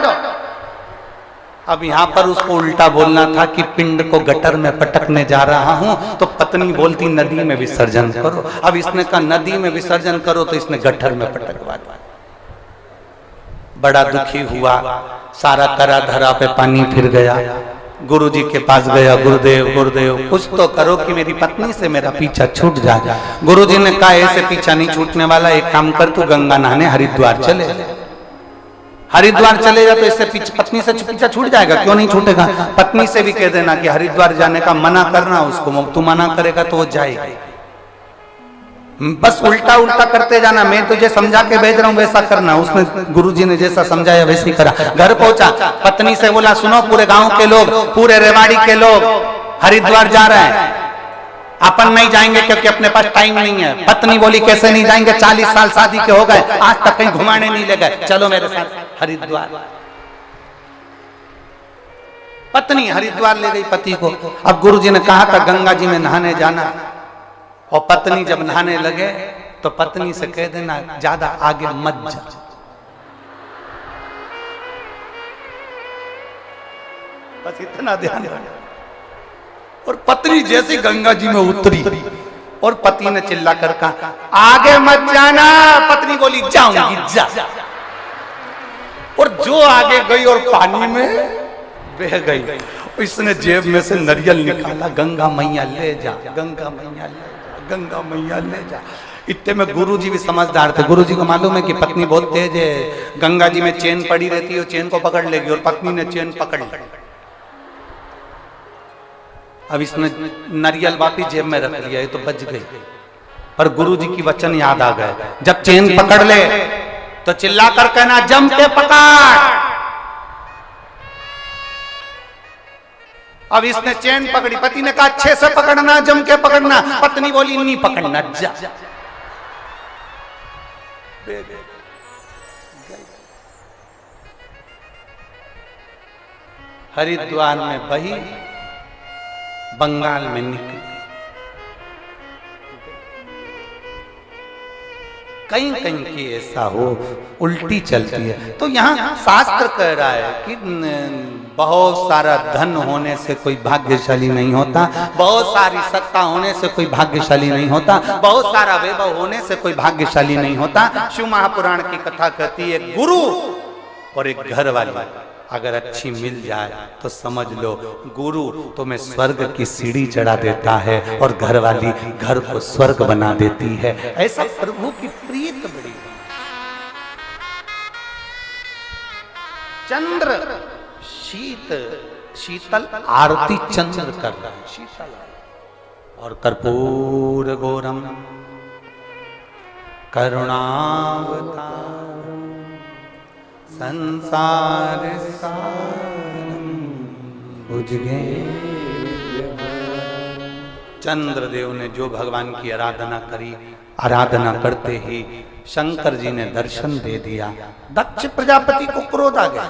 अब यहां पर उसको उल्टा बोलना था कि पिंड को गटर में पटकने जा रहा हूं, तो पत्नी बोलती नदी में विसर्जन करो। अब इसने कहा नदी में विसर्जन करो, तो इसने गटर में पटकवा दिया। बड़ा दुखी हुआ, सारा करा धरा पे पानी फिर गया। गुरुजी के पास गया, गुरुदेव गुरुदेव कुछ तो करो कि मेरी पत्नी से मेरा पीछा छूट जाए। गुरुजी ने कहा ऐसे पीछा नहीं छूटने वाला, एक काम कर तू गंगा नहाने हरिद्वार चले। हरिद्वार चले जा तो इससे पत्नी से पीछा छूट जाएगा। क्यों नहीं छूटेगा? पत्नी से भी कह देना कि हरिद्वार जाने का मना करना उसको, तू मना करेगा तो वो जाएगी। बस उल्टा उल्टा करते जाना, मैं तुझे समझा के भेज रहा हूं वैसा करना। उसने गुरुजी ने जैसा समझाया वैसे ही करा। घर पहुंचा, पत्नी से बोला सुनो पूरे गांव के लोग, पूरे रेवाड़ी के लोग हरिद्वार जा रहे हैं, अपन नहीं जाएंगे क्योंकि अपने पास टाइम नहीं है। पत्नी बोली कैसे नहीं जाएंगे, 40 साल शादी के हो गए, आज तक कहीं घुमाने नहीं ले गए, चलो मेरे साथ हरिद्वार। पत्नी हरिद्वार ले गई पति को। अब गुरुजी ने कहा था गंगा जी में नहाने जाना, और पत्नी जब नहाने लगे तो पत्नी से कह देना ज्यादा आगे मत जा। बस इतना ध्यान रखना। और पत्नी जैसे गंगा जी में उतरी और पति ने चिल्ला कर कहा आगे मत जाना। पत्नी बोली जाऊंगी जा। और जो आगे गई और पानी में बह गई। इसने जेब में से नारियल निकाला, गंगा मैया ले जा, गंगा मैया ले जा, गंगा मैया ले जा। इतने में गुरुजी भी समझदार थे। गुरुजी को मालूम है कि पत्नी बहुत तेज है, गंगा जी में चेन पड़ी रहती है, चेन को पकड़ लेगी, और पत्नी ने चेन पकड़ ली। अब इसने नारियल वापिस जेब में रख लिया, ये तो बच गई। पर गुरुजी की वचन याद आ गए, जब चेन पकड़ ले तो चिल्ला कर कहना जम के पकड़। अब इसने चेन पकड़ी, पति ने कहा अच्छे से पकड़ना, जम के पकड़ना। पत्नी बोली नहीं पकड़ना जा। हरिद्वार में बही, बंगाल में निकली। कहीं कहीं की ऐसा हो उल्टी चलती है। तो यहाँ शास्त्र कह रहा है कि बहुत सारा धन होने से कोई भाग्यशाली नहीं होता, बहुत सारी सत्ता होने से कोई भाग्यशाली नहीं होता, बहुत सारा वैभव होने से कोई भाग्यशाली नहीं होता। शिव महापुराण की कथा कहती है गुरु और एक घर वाली अगर अच्छी मिल जाए तो समझ लो गुरु तुम्हें स्वर्ग की सीढ़ी चढ़ा देता है और घर वाली घर को स्वर्ग बना देती है। ऐसा प्रभु की प्रीत बड़ी। चंद्र शीतल आरती चंद्र कर रहा है, शीतल और कर्पूर गौरम करुणावतारम संसार सारम भुजगे। चंद्रदेव ने जो भगवान की आराधना करी, आराधना करते ही शंकर जी ने दर्शन दे दिया। दक्ष प्रजापति को क्रोध आ गया।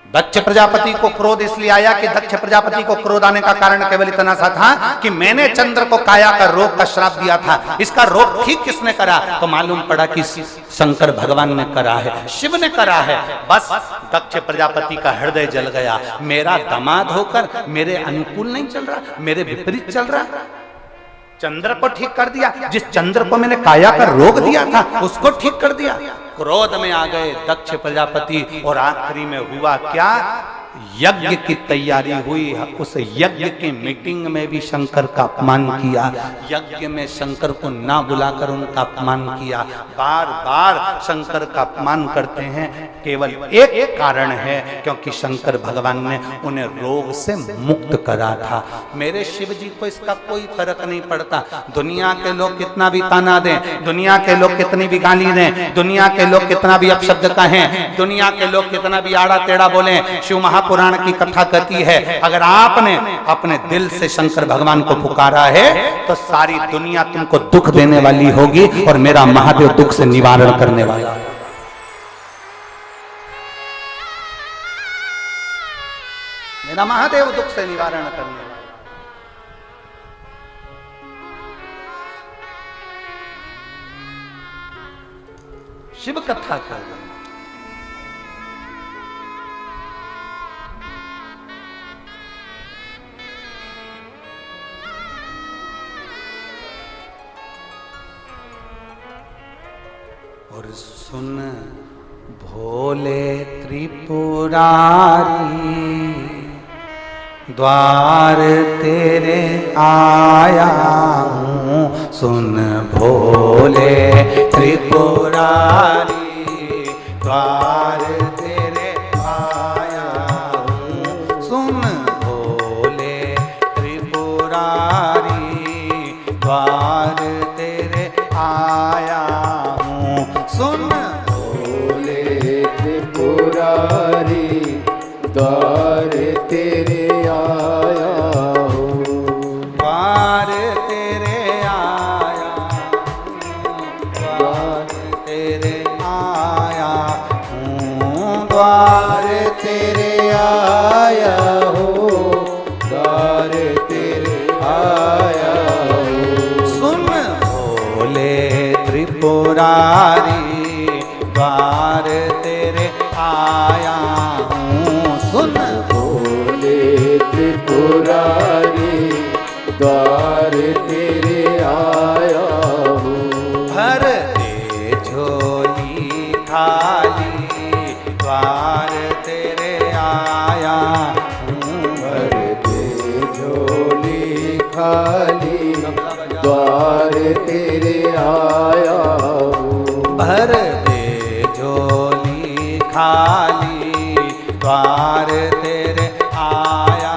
दक्ष प्रजापति को क्रोध इसलिए आया कि दक्ष प्रजापति को क्रोध आने का कारण केवल इतना सा था कि मैंने चंद्र को काया का रोग का श्राप दिया था, इसका रोग ठीक किसने करा? तो मालूम पड़ा कि शंकर भगवान ने करा है, शिव ने करा है। बस दक्ष प्रजापति का हृदय जल गया। मेरा दामाद होकर मेरे अनुकूल नहीं चल रहा, मेरे विपरीत चल रहा। चंद्र को ठीक कर दिया, जिस चंद्र को मैंने काया का रोग दिया था उसको ठीक कर दिया। क्रोध में आ गए दक्ष प्रजापति और आखिरी में हुआ क्या? यज्ञ की तैयारी हुई। उस यज्ञ की मीटिंग में भी शंकर का अपमान किया, यज्ञ में शंकर को ना बुलाकर उनका अपमान किया। बार बार शंकर का अपमान करते हैं, केवल एक कारण है, क्योंकि शंकर भगवान ने उन्हें रोग से मुक्त करा था। मेरे शिव जी को इसका कोई फर्क नहीं पड़ता। दुनिया के लोग कितना भी ताना दें, दुनिया के लोग कितनी भी गाली दें, दुनिया के लोग कितना भी अपशब्द कहें, दुनिया के लोग कितना भी आड़ा टेढ़ा बोलें, शिव महापुराण की कथा कहती है अगर आपने अपने दिल से शंकर भगवान को पुकारा है तो सारी दुनिया तुमको दुख देने वाली होगी और मेरा महादेव दुख से निवारण करने वाला है। मेरा महादेव दुख से निवारण करने वाला। शिव कथा कर और सुन भोले त्रिपुरारी द्वार तेरे आया हूँ। सुन भोले त्रिपुरारी द्वार तेरे आया हूँ। सुन भोले त्रिपुरारी द्वार तेरे आया हूँ। सुन भोले त्रिपुरारी द्वार तेरे आया हूँ। द्वार तेरे आया, द्वार तेरे आया हूँ। द्वार तेरे आया हूँ, द्वार तेरे आया हूँ। सुन भोले त्रिपुरारी द्वार तेरे आया हूँ। सुन भोले त्रिपुरारी द्वार तेरे आया हूँ। भर दे झोली खाली द्वार तेरे आया हूँ। भर दे झोली खाली द्वार तेरे आया हूँ। भर दे झोली खाली द्वार तेरे आया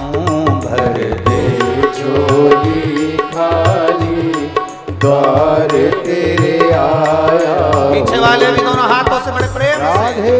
हूँ। भर दे झोली खाली द्वार तेरे आया हूँ। पीछे वाले भी दोनों हाथों से बड़े प्रेम से राधे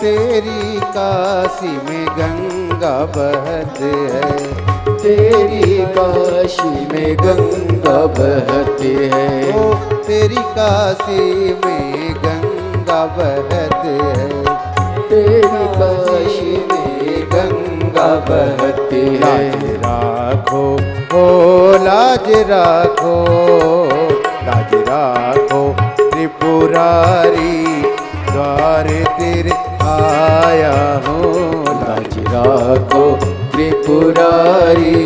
तेरी काशी में गंगा बहती है, तेरी काशी में गंगा बहती है, ओ तेरी काशी में गंगा बहती है, तेरी काशी में गंगा बहती है। लाज राखो ओ लाज राखो, लाज राखो त्रिपुरारी, द्वार तेरे आया हूँ। लाज राखो त्रिपुरारी,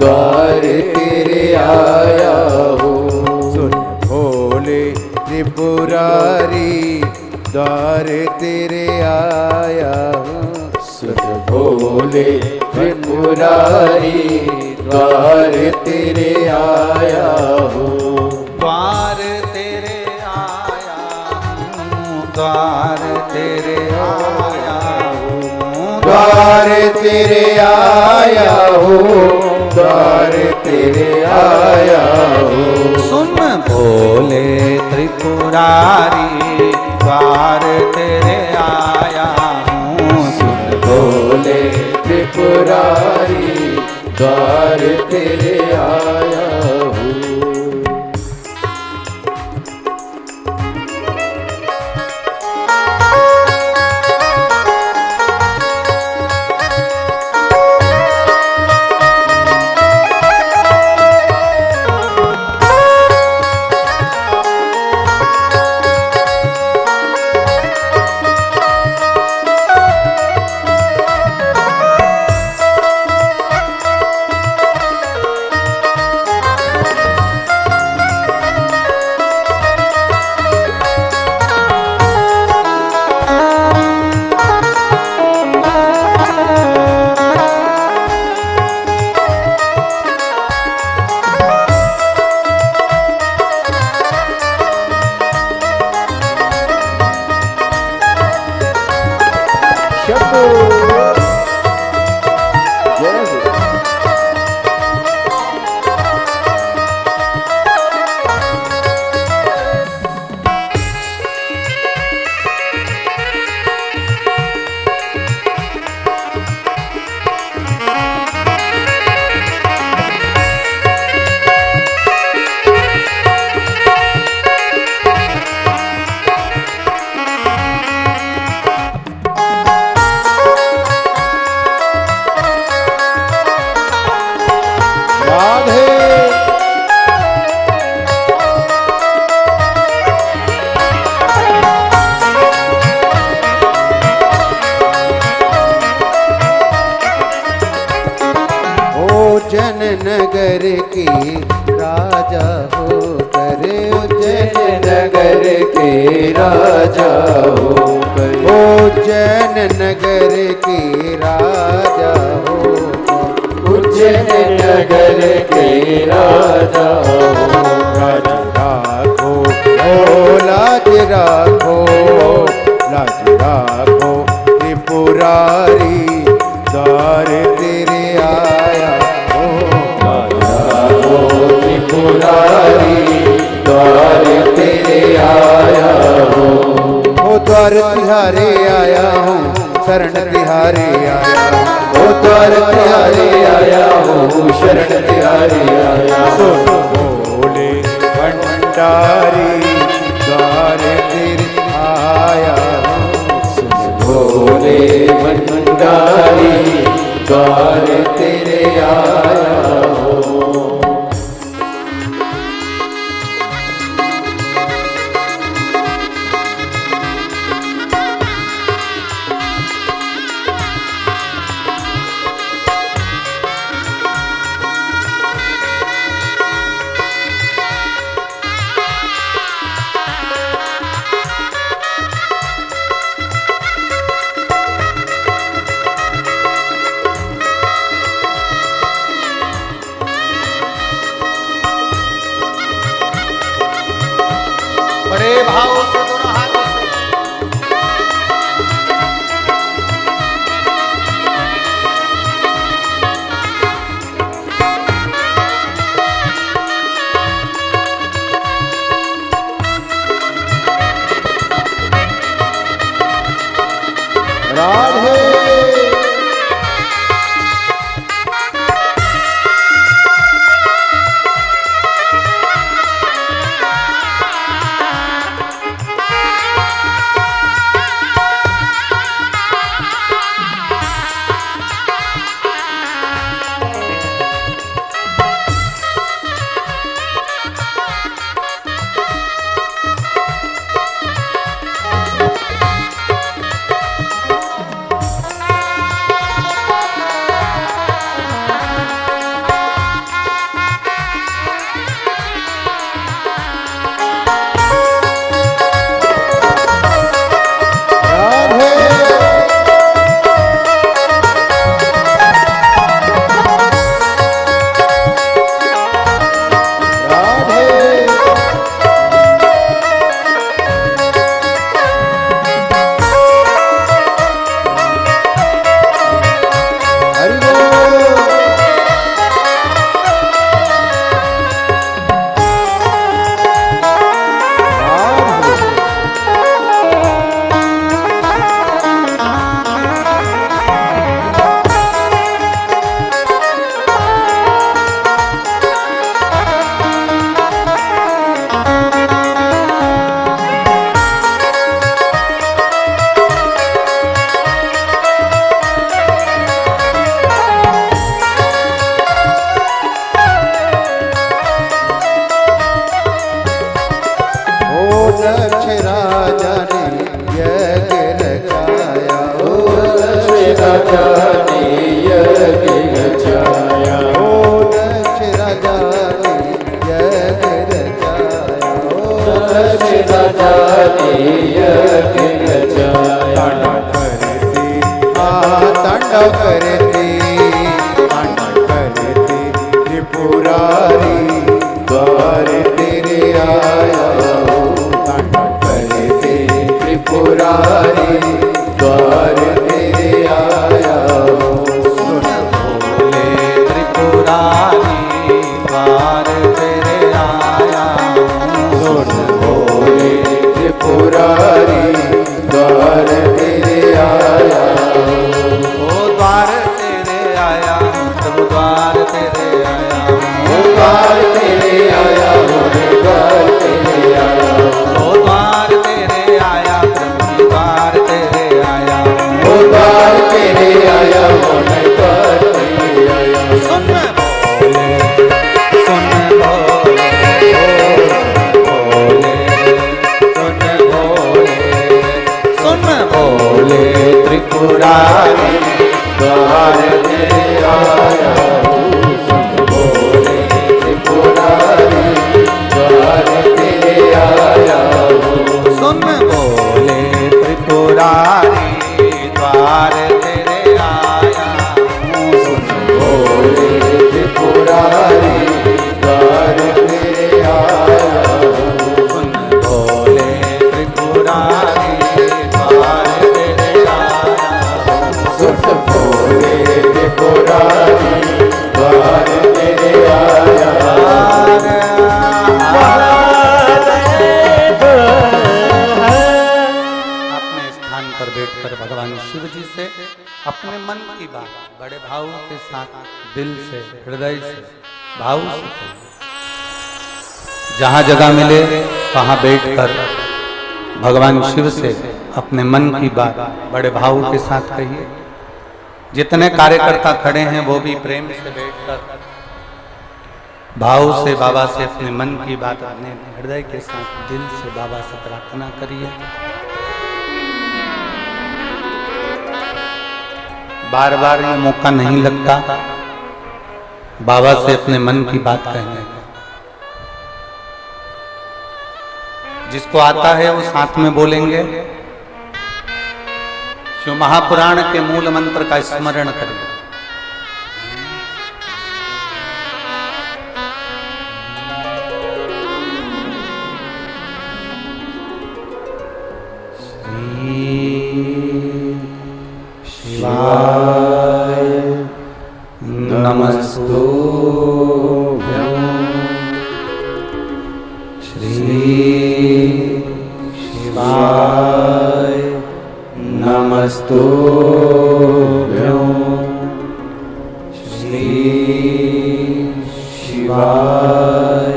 द्वार तेरे आया हूँ। सुन भोले त्रिपुरारी, द्वार तेरे आया हूँ। सुन भोले त्रिपुरारी, द्वार तेरे आया हूँ। द्वार तेरे आया हूँ, द्वार तेरे आया हूँ, द्वार तेरे आया हूँ, द्वार तेरे आया हूँ। सुन भोले त्रिपुरारी, द्वार तेरे आया हूँ। सुन भोले त्रिपुरारी, द्वार तेरे आया हूँ। उज्जैन नगर की राजा होकर, उज्जैन नगर के राजा होकर, उज्जैन नगर की राजा होकर, उज्जैन नगर के राजा लाज राखो ओ लाज राखो, लाज राखो त्रिपुरारी, द्वार तेरे आया हो। त्रिपुरारी, द्वार तेरे आया हो। ओ द्वार तिहारे आया हूँ, शरण तिहारे आया हूँ। ओ द्वार तिहारे आया हूँ, शरण तिहारे आया हूँ। भोले भंडारी, द्वार तेरे आया हूँ। भोले भंडारी, द्वार तेरे आया हो। राधे जहाँ जगह मिले वहाँ बैठकर भगवान शिव से अपने मन की बात बड़े भाव के साथ कहिए। जितने कार्यकर्ता खड़े हैं वो भी प्रेम से बैठकर भाव से बाबा से अपने मन की बात अपने हृदय के साथ दिल से बाबा से प्रार्थना करिए। बार बार ये मौका नहीं लगता बाबा से अपने मन की बात कहने का। जिसको आता है वो साथ में बोलेंगे। शिव महापुराण के मूल मंत्र का स्मरण करें। शिवाय नमस्तुभ्यं श्री शिवाय नमस्तुभ्यं नमस्तुभ्यं श्री शिवाय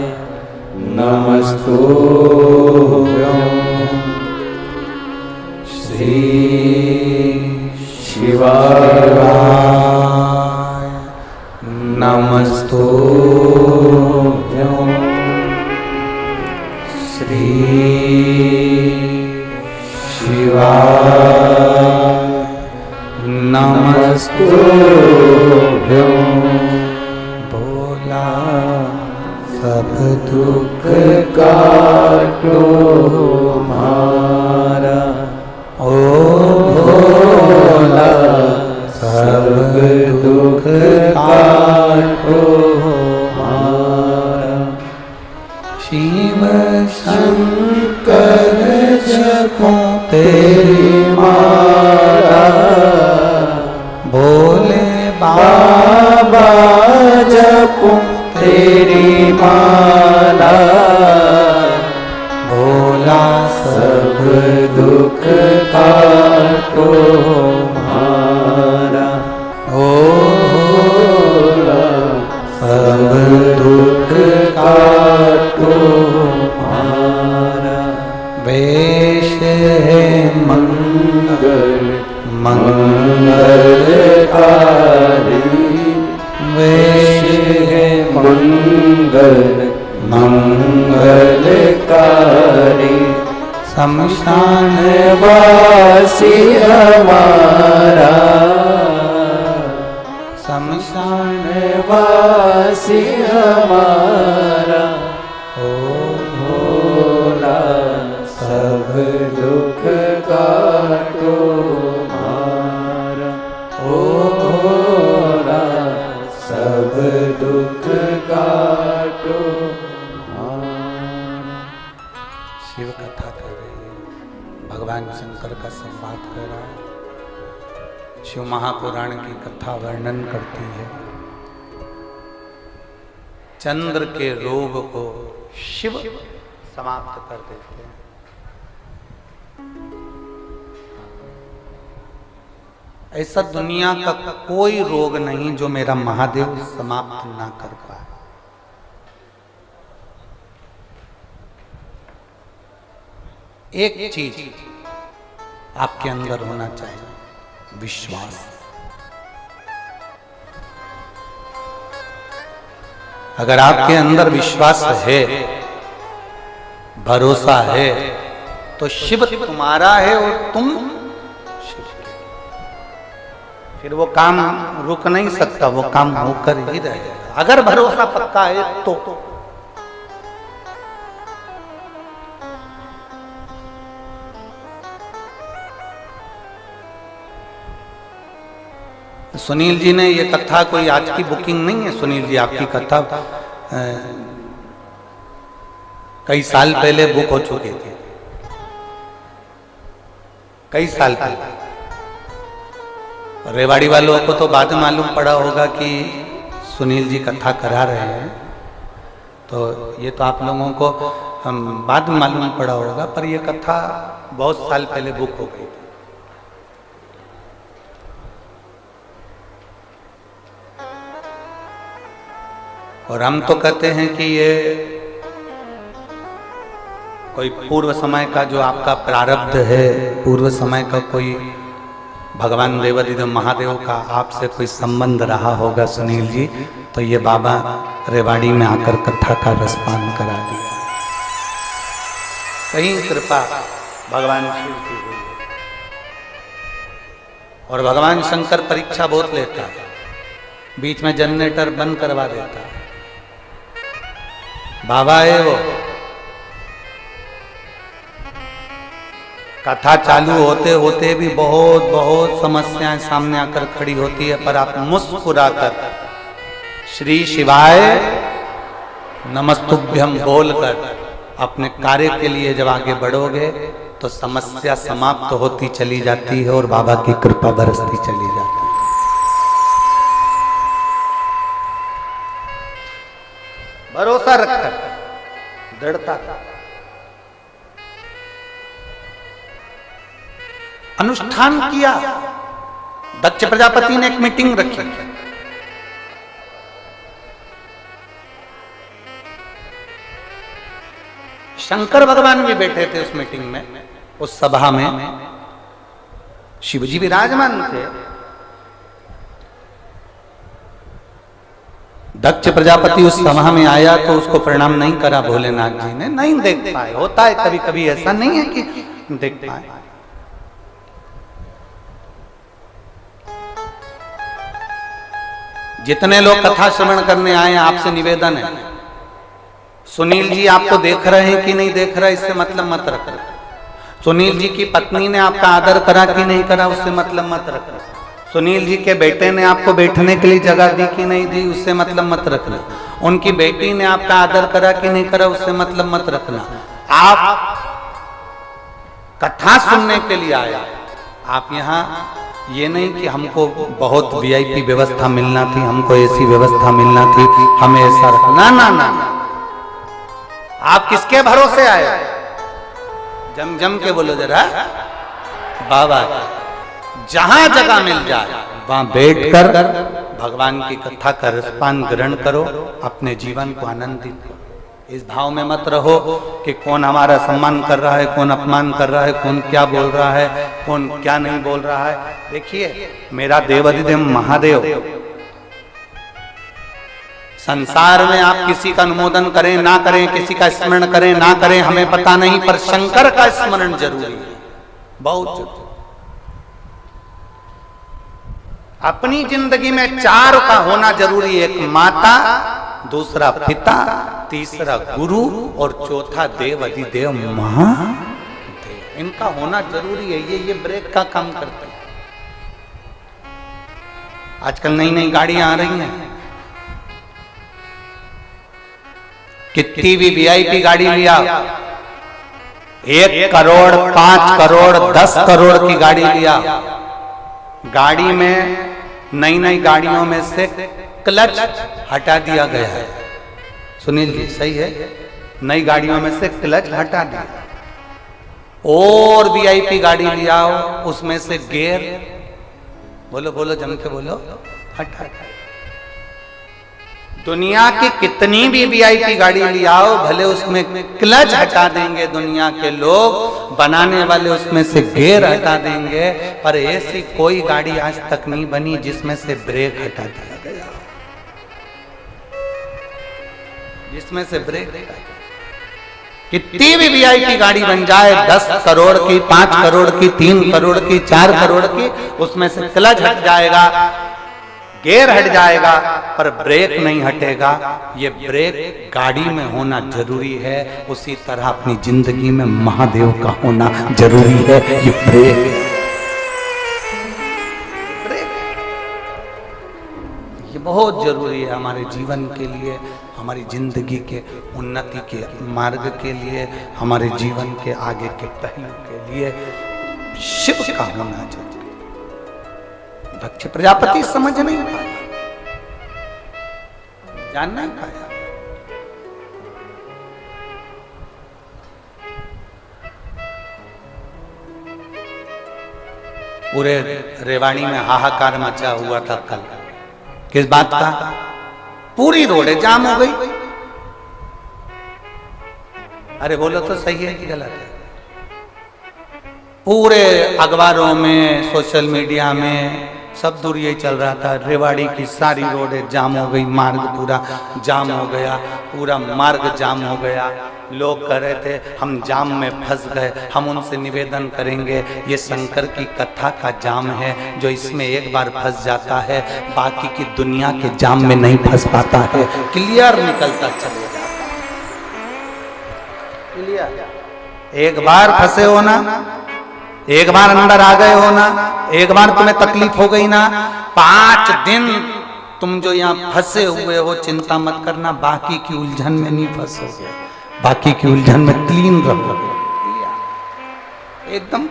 नमस्तुभ्यं श्री शिवाय नमस्तुभ्यं श्री शिवाय नमस्तुभ्यं भोला सब दुख काटो मारा ओ भोला सब दुख काटो मारा शिव शंकर जपो तेरी माला भोले बाबा जपो तेरी माला भोला सब दुख काटो मारा ओ भोला सब दुख काटो मारा वेश है मंगल मंगलकारी वेश है मंगल मंगलकारी शमशान वासी हमारा शमशान वासी हमारा ओ भोला सब दुख काटो मारा ओ भोला सब दुख काटो मारा। शिव कथा कर रही है, भगवान शंकर का संवाद कर रहा है। शिव महापुराण की कथा वर्णन करती है चंद्र के रोग को शिव समाप्त कर देते हैं। ऐसा दुनिया का कोई रोग नहीं जो मेरा महादेव समाप्त ना कर पाए। एक चीज आपके अंदर होना चाहिए, विश्वास। अगर आपके अंदर विश्वास है, भरोसा है, तो शिव तुम्हारा है और तुम शिव के। फिर वो काम रुक नहीं सकता, वो काम होकर ही रहेगा अगर भरोसा पक्का है तो। सुनील जी ने ये कथा कोई आज की बुकिंग नहीं है। सुनील जी आपकी कथा कई साल पहले बुक हो चुकी थी, कई साल पहले। रेवाड़ी वालों को तो बाद में मालूम पड़ा होगा कि सुनील जी कथा करा रहे हैं, तो ये तो आप लोगों को बाद में मालूम पड़ा होगा, पर ये कथा बहुत साल पहले बुक हो गई थी। और हम तो कहते हैं कि ये कोई पूर्व समय का जो आपका प्रारब्ध है, पूर्व समय का कोई भगवान देवादिदेव महादेव का आपसे कोई संबंध रहा होगा सुनील जी, तो ये बाबा रेवाड़ी में आकर कथा का रसपान करा दिया। कहीं कृपा भगवान शिव की हुई है। और भगवान शंकर परीक्षा बहुत लेता है, बीच में जनरेटर बंद करवा देता है। बाबा है वो, कथा चालू होते होते भी बहुत बहुत समस्याएं सामने आकर खड़ी होती है, पर आप मुस्कुराकर श्री शिवाय नमस्तुभ्यम बोलकर अपने कार्य के लिए जब आगे बढ़ोगे तो समस्या समाप्त होती चली जाती है और बाबा की कृपा बरसती चली जाती है। भरोसा रखकर, दृढ़ता। अनुष्ठान किया। दक्ष प्रजापति ने एक मीटिंग रखी, शंकर भगवान भी बैठे थे उस मीटिंग में, उस सभा में शिव जी विराजमान थे। दक्ष प्रजापति उस सभा में आया तो उसको प्रणाम नहीं करा भोलेनाथ जी ने, नहीं देख पाए। होता है कभी कभी, ऐसा नहीं है कि देख पाए। जितने लोग कथा श्रवण करने आए आपसे निवेदन है, सुनील जी आपको देख रहे हैं कि नहीं देख रहे इससे मतलब मत रखना। सुनील जी की पत्नी ने आपका आदर करा कि नहीं करा उससे मतलब मत रखना। सुनील जी के बेटे ने आपको बैठने के लिए जगह दी कि नहीं दी उससे मतलब मत रखना। उनकी बेटी ने आपका आदर करा कि नहीं करा उससे मतलब मत रखना। आप कथा सुनने के लिए आया, आप यहाँ ये नहीं कि हमको बहुत वीआईपी व्यवस्था मिलना थी, हमको ऐसी व्यवस्था मिलना थी, हमें ऐसा रखना, ना ना ना। आप किसके भरोसे आए? जम जम के बोलो जरा, बाबा जहां जगह मिल जाए वहां बैठकर भगवान की कथा का रसपान ग्रहण करो, अपने जीवन को आनंदित करो। इस भाव में मत रहो कि कौन हमारा सम्मान कर रहा है, कौन अपमान कर रहा है, कौन क्या बोल रहा है, कौन क्या नहीं बोल रहा है। देखिए मेरा देवाधिदेव महादेव, संसार में आप किसी का अनुमोदन करें ना करें, किसी का स्मरण करें ना करें, हमें पता नहीं, पर शंकर का स्मरण जरूरी है, बहुत जरूरी। अपनी जिंदगी में चार का होना जरूरी है, एक माता, दूसरा पिता, तीसरा गुरु और चौथा देव अधिदेव महादेव। इनका होना जरूरी है, ये ब्रेक का काम करते हैं। आजकल नई नई गाड़ियां आ रही हैं, कितनी भी वीआईपी गाड़ी लिया, 1 करोड़ 5 करोड़ 10 करोड़ की गाड़ी लिया, गाड़ी में नई नई गाड़ियों में से क्लच हटा दिया गया है। सुनील जी सही है, नई गाड़ियों में से क्लच हटा दिया, और वीआईपी गाड़ी लिया उसमें से गियर, बोलो बोलो जम के बोलो, हटा। दुनिया की कितनी भी वीआईपी गाड़ी लियाओ, भले उसमें क्लच हटा देंगे दुनिया के लोग, बनाने वाले उसमें से गियर हटा देंगे, पर ऐसी कोई गाड़ी आज तक नहीं बनी जिसमें से ब्रेक हटा दिया गया, जिसमें से ब्रेक हटा दिया। कितनी भी वीआईपी गाड़ी बन जाए, 10 करोड़ की, 5 करोड़ की, 3 करोड़ की, 4 करोड़ की, उसमें से क्लच हट जाएगा, गियर हट जाएगा, पर ब्रेक नहीं हटेगा। ये ब्रेक गाड़ी में होना जरूरी है, उसी तरह अपनी जिंदगी में महादेव का होना जरूरी है। ये ब्रेक ये बहुत जरूरी है हमारे जीवन के लिए, हमारी जिंदगी के उन्नति के मार्ग के लिए, हमारे जीवन के आगे के पहलू के लिए शिव का होना जरूरी। दक्ष प्रजापति समझ नहीं पाया, जान नहीं पाया। पूरे रेवाड़ी में हाहाकार मचा हुआ था कल। किस बात का? पूरी रोडें जाम हो गई। अरे बोलो तो सही है कि गलत है? पूरे अखबारों में, सोशल मीडिया में सब दूर यही चल रहा था, रेवाड़ी की सारी रोडें जाम हो गई, मार्ग पूरा जाम हो गया, पूरा मार्ग जाम हो गया। लोग कह रहे थे हम जाम में फंस गए। हम उनसे निवेदन करेंगे, ये शंकर की कथा का जाम है, जो इसमें एक बार फंस जाता है बाकी की दुनिया के जाम में नहीं फंस पाता है, क्लियर निकलता चले जाता है। क्लियर, एक बार फंसे हो ना, एक बार अंदर आ गए हो ना, एक बार तुम्हें तकलीफ हो गई ना, 5 दिन तुम जो यहाँ फंसे हुए हो, चिंता मत करना, बाकी की उलझन में नहीं फंसोगे, बाकी की उलझन में क्लीन रहोगे एकदम।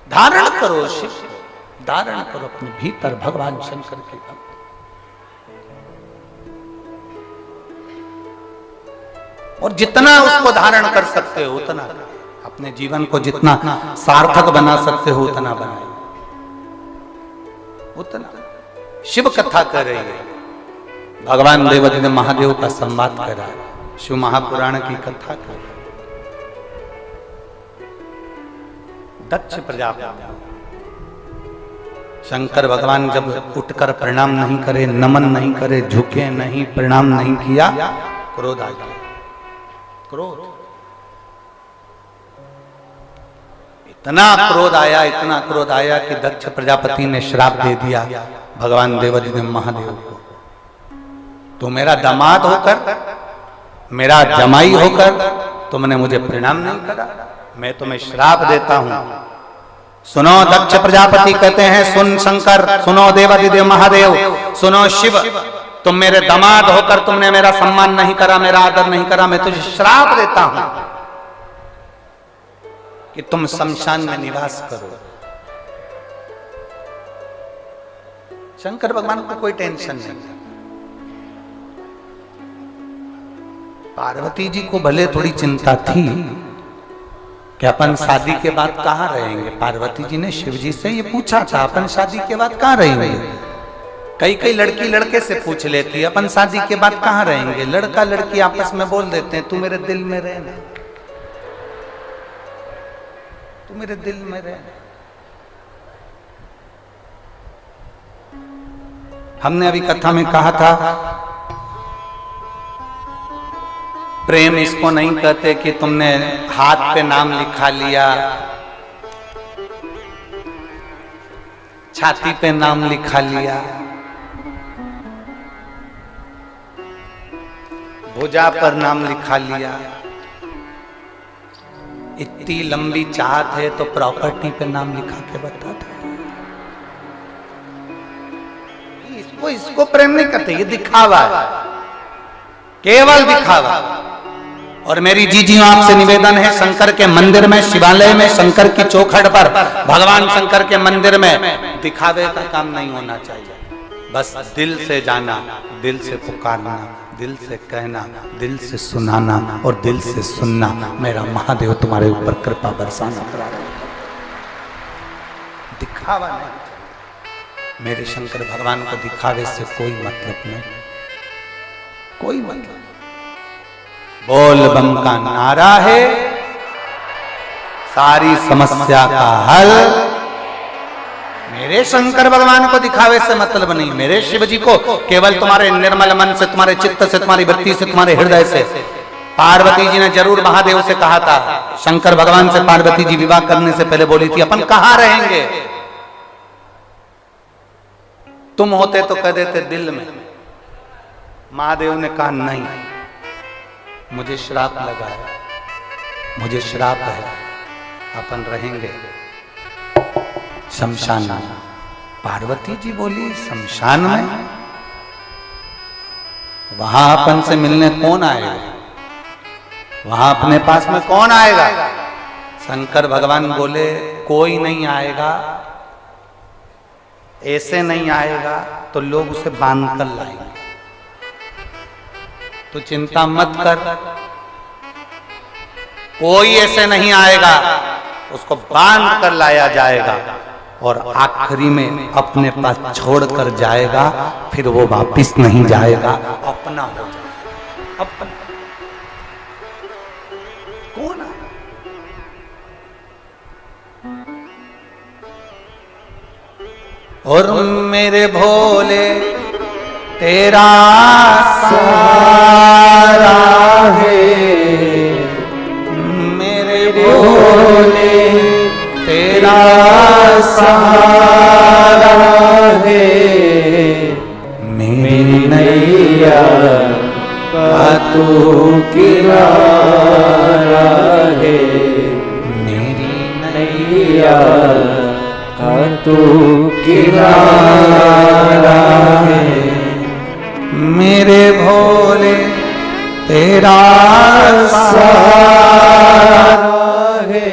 धारण करो शिव, धारण करो अपने भीतर भगवान शंकर के और जितना उसको धारण कर सकते हो उतना, अपने जीवन को जितना सार्थक बना सकते हो उतना बनाए, उतना। शिव कथा कर रही है, भगवान देवादिदेव महादेव का संवाद कर रहा है, शिव महापुराण की कथा कर रहा है। दक्ष प्रजापति, शंकर भगवान जब उठकर प्रणाम नहीं करे, नमन नहीं करे, झुके नहीं, प्रणाम नहीं किया, क्रोध आ गया। क्रोध, इतना क्रोध आया, इतना क्रोध आया कि दक्ष प्रजापति ने श्राप दे दिया भगवान देवादिदेव महादेव को। तो मेरा दामाद होकर, मेरा जमाई होकर तुमने मुझे प्रणाम नहीं करा, मैं तुम्हें श्राप देता हूं। सुनो दक्ष प्रजापति कहते हैं, सुन शंकर, सुनो देवादिदेव महादेव, सुनो शिव, तुम मेरे दामाद होकर तुमने मेरा सम्मान नहीं करा, मेरा आदर नहीं करा, मैं तुझे श्राप देता हूं कि तुम शमशान में निवास करो। शंकर भगवान को कोई टेंशन नहीं था। पार्वती जी को भले थोड़ी चिंता थी कि अपन शादी के बाद कहाँ रहेंगे। पार्वती जी ने शिव जी से ये पूछा था, अपन शादी के बाद कहाँ रहेंगे। कई लड़की लड़के से पूछ लेती है, अपन शादी के बाद कहाँ रहेंगे। लड़का लड़की आपस में बोल देते हैं, तू मेरे दिल में रहना, तू मेरे दिल में रहना। हमने अभी कथा में कहा था, प्रेम इसको नहीं कहते कि तुमने हाथ पे नाम लिखा लिया, छाती पे नाम लिखा लिया, भुजा पर नाम लिखा लिया। इतनी लंबी चाहत है तो प्रॉपर्टी पे नाम लिखा के बताते। इसको प्रेम नहीं कहते, ये दिखावा है, केवल दिखावा। और मेरी जीजियों आपसे निवेदन है, शंकर के मंदिर में, शिवालय में, शंकर की चौखट पर, भगवान शंकर के मंदिर में दिखावे का काम नहीं होना चाहिए। बस दिल से जाना, दिल से पुकारना, दिल से कहना, दिल से सुनाना और दिल से सुनना। मेरा महादेव तुम्हारे ऊपर कृपा बरसाना प्रारंभ। दिखावा नहीं, मेरे शंकर भगवान को दिखावे से कोई मतलब नहीं, कोई मतलब। बोल बम का नारा है सारी समस्या का हल। मेरे शंकर भगवान को दिखावे से मतलब नहीं, मेरे शिव जी को केवल तुम्हारे निर्मल मन से, तुम्हारे चित्त से, तुम्हारी वृत्ति से, तुम्हारे हृदय से। पार्वती जी ने जरूर महादेव से कहा था, शंकर भगवान से पार्वती जी विवाह करने से पहले बोली थी, अपन कहां रहेंगे। तुम होते तो कह देते दिल में। महादेव ने कहा नहीं, मुझे श्राप लगा है, मुझे श्राप है, अपन रहेंगे शमशान में। पार्वती जी बोली, शमशान में? वहां अपन से मिलने कौन आएगा, वहां अपने पास में कौन आएगा। शंकर भगवान बोले, कोई नहीं आएगा, ऐसे नहीं आएगा तो लोग उसे बांध कर लाएंगे, तो चिंता मत कर, कोई ऐसे नहीं आएगा, उसको बांध कर लाया जाएगा और आखिरी में अपने पास छोड़कर जाएगा, फिर वो वापिस नहीं जाएगा, अपना हो जाएगा। अपना कौन है? और मेरे भोले तेरा सहारा है, मेरे भोले तेरा सहारा है, मेरी नैया का तू किनारा है, मेरी नैया का तू किनारा है, मेरे भोले तेरा सहारा है,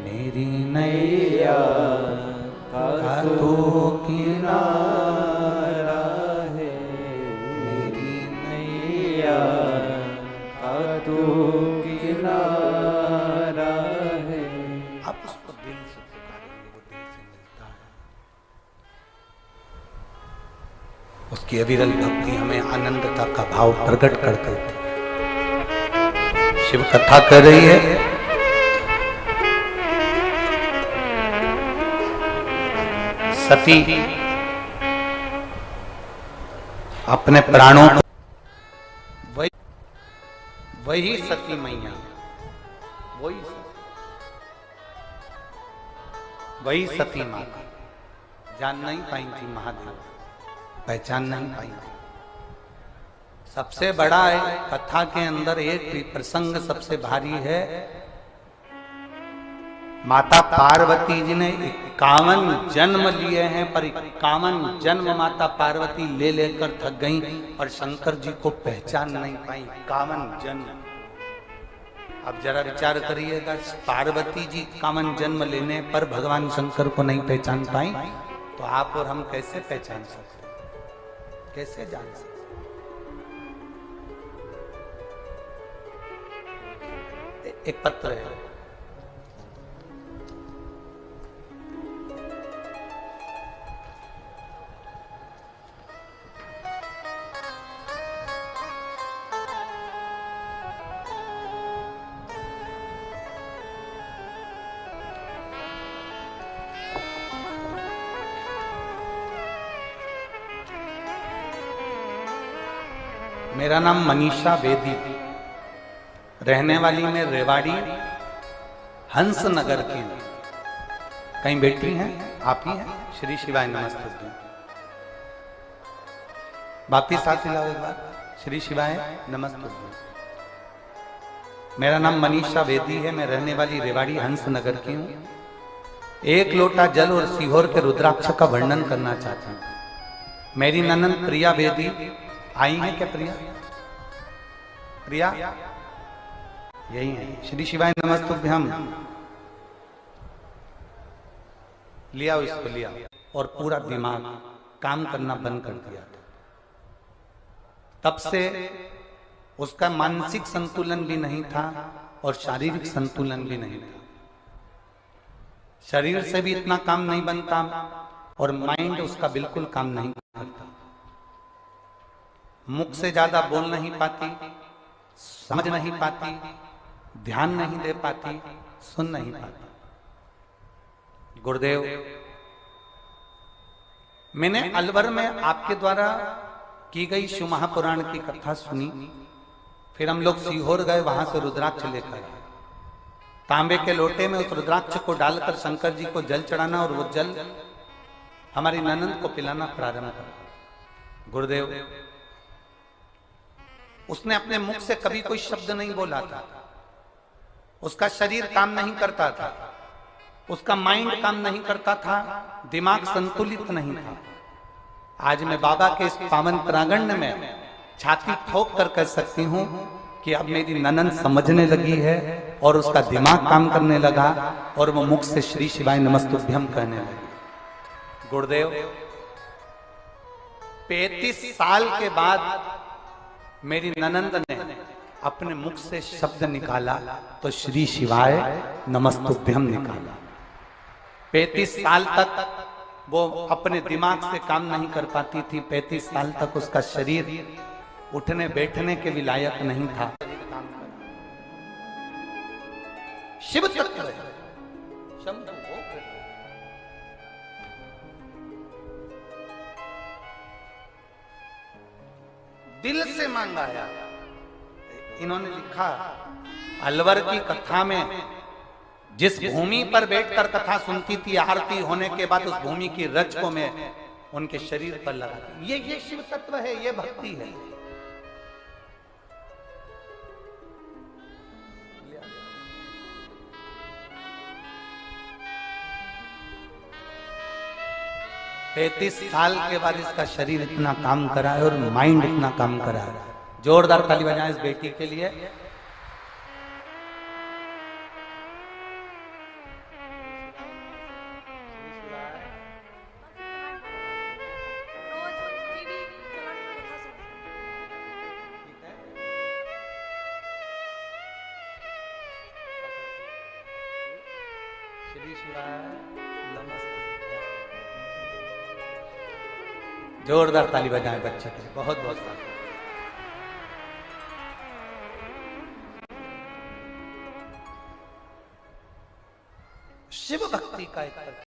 मेरी नैया का तू किनारा है, मेरी नैया उसकी अविरल भक्ति हमें आनंदता का भाव प्रकट करते थे। शिव कथा कर रही है, सती अपने प्राणों को वही सती मैया, वही सती माता जान नहीं पाई थी, महादेव पहचान नहीं पाई थी। सबसे बड़ा है कथा के अंदर एक प्रसंग सबसे भारी है। माता पार्वती जी ने 51 जन्म लिए हैं, पर 51 जन्म माता पार्वती ले लेकर थक गई और शंकर जी को पहचान नहीं पाई। 51 जन्म। अब जरा विचार करिएगा, पार्वती जी 51 जन्म लेने पर भगवान शंकर को नहीं पहचान पाई, तो आप और हम कैसे पहचान सकते, कैसे जान सकते? एक पत्र है, मेरा नाम मनीषा बेदी, रहने वाली मैं रेवाड़ी हंस नगर की हूं। कहीं बैठी हैं आप ही हैं? श्री शिवाय नमस्ते। वापिस साथ लाओ एक बार, श्री शिवाय नमस्ते। मेरा नाम मनीषा बेदी है, मैं रहने वाली रेवाड़ी हंस नगर की हूं। एक लोटा जल और सीहोर के रुद्राक्ष का वर्णन करना चाहता हूं। मेरी ननद प्रिया बेदी आई है क्या? प्रिया यही है। श्री शिवाय नमस्तुभ्यम। लिया इसको, लिया और पूरा दिमाग काम करना बंद कर दिया था। तब से उसका मानसिक संतुलन भी नहीं था और शारीरिक संतुलन भी नहीं था। शरीर से भी इतना काम नहीं बनता और माइंड उसका बिल्कुल काम नहीं करता। मुख से ज्यादा बोल नहीं पाती, समझ नहीं पाती, ध्यान नहीं दे पाती, सुन नहीं पाती। गुरुदेव, मैंने अलवर में आपके द्वारा की गई शिव महापुराण की कथा सुनी। फिर हम लोग सीहोर गए, वहां से रुद्राक्ष लेकर आए। तांबे के लोटे में उस रुद्राक्ष को डालकर शंकर जी को जल चढ़ाना और वो जल हमारी ननद को पिलाना प्रारंभ करा। गुरुदेव, उसने अपने मुख से कभी कोई शब्द नहीं बोला था, उसका शरीर काम नहीं करता था, उसका माइंड काम नहीं करता था, दिमाग संतुलित नहीं था। आज मैं बाबा के इस पावन प्रांगण में छाती ठोक कर कह सकती हूं कि अब मेरी ननद समझने लगी है और उसका दिमाग काम करने लगा और वो मुख से श्री शिवाय नमस्तुभ्यम कहने लगी। गुरुदेव, 35 साल के बाद मेरी ननंद ने अपने मुख से शब्द निकाला तो श्री शिवाय नमस्तुभ्यम निकाला। 35 साल तक वो अपने दिमाग से काम नहीं कर पाती थी। 35 साल तक उसका शरीर उठने बैठने के भी लायक नहीं था। शिव तत्व है, शंभु दिल से मांगा है। इन्होंने लिखा, अलवर की कथा में जिस भूमि पर बैठकर कथा सुनती थी, आरती होने के बाद उस भूमि की रज को मैं उनके शरीर पर लगा। ये शिव तत्व है, ये भक्ति है। पैंतीस साल के बाद इसका शरीर इतना काम करा है और माइंड इतना काम करा है। जोरदार ताली बजाएं इस बेटी के लिए। जोरदार ताली बजाएं बच्चे के लिए, बहुत बहुत सारा। शिव भक्ति का एक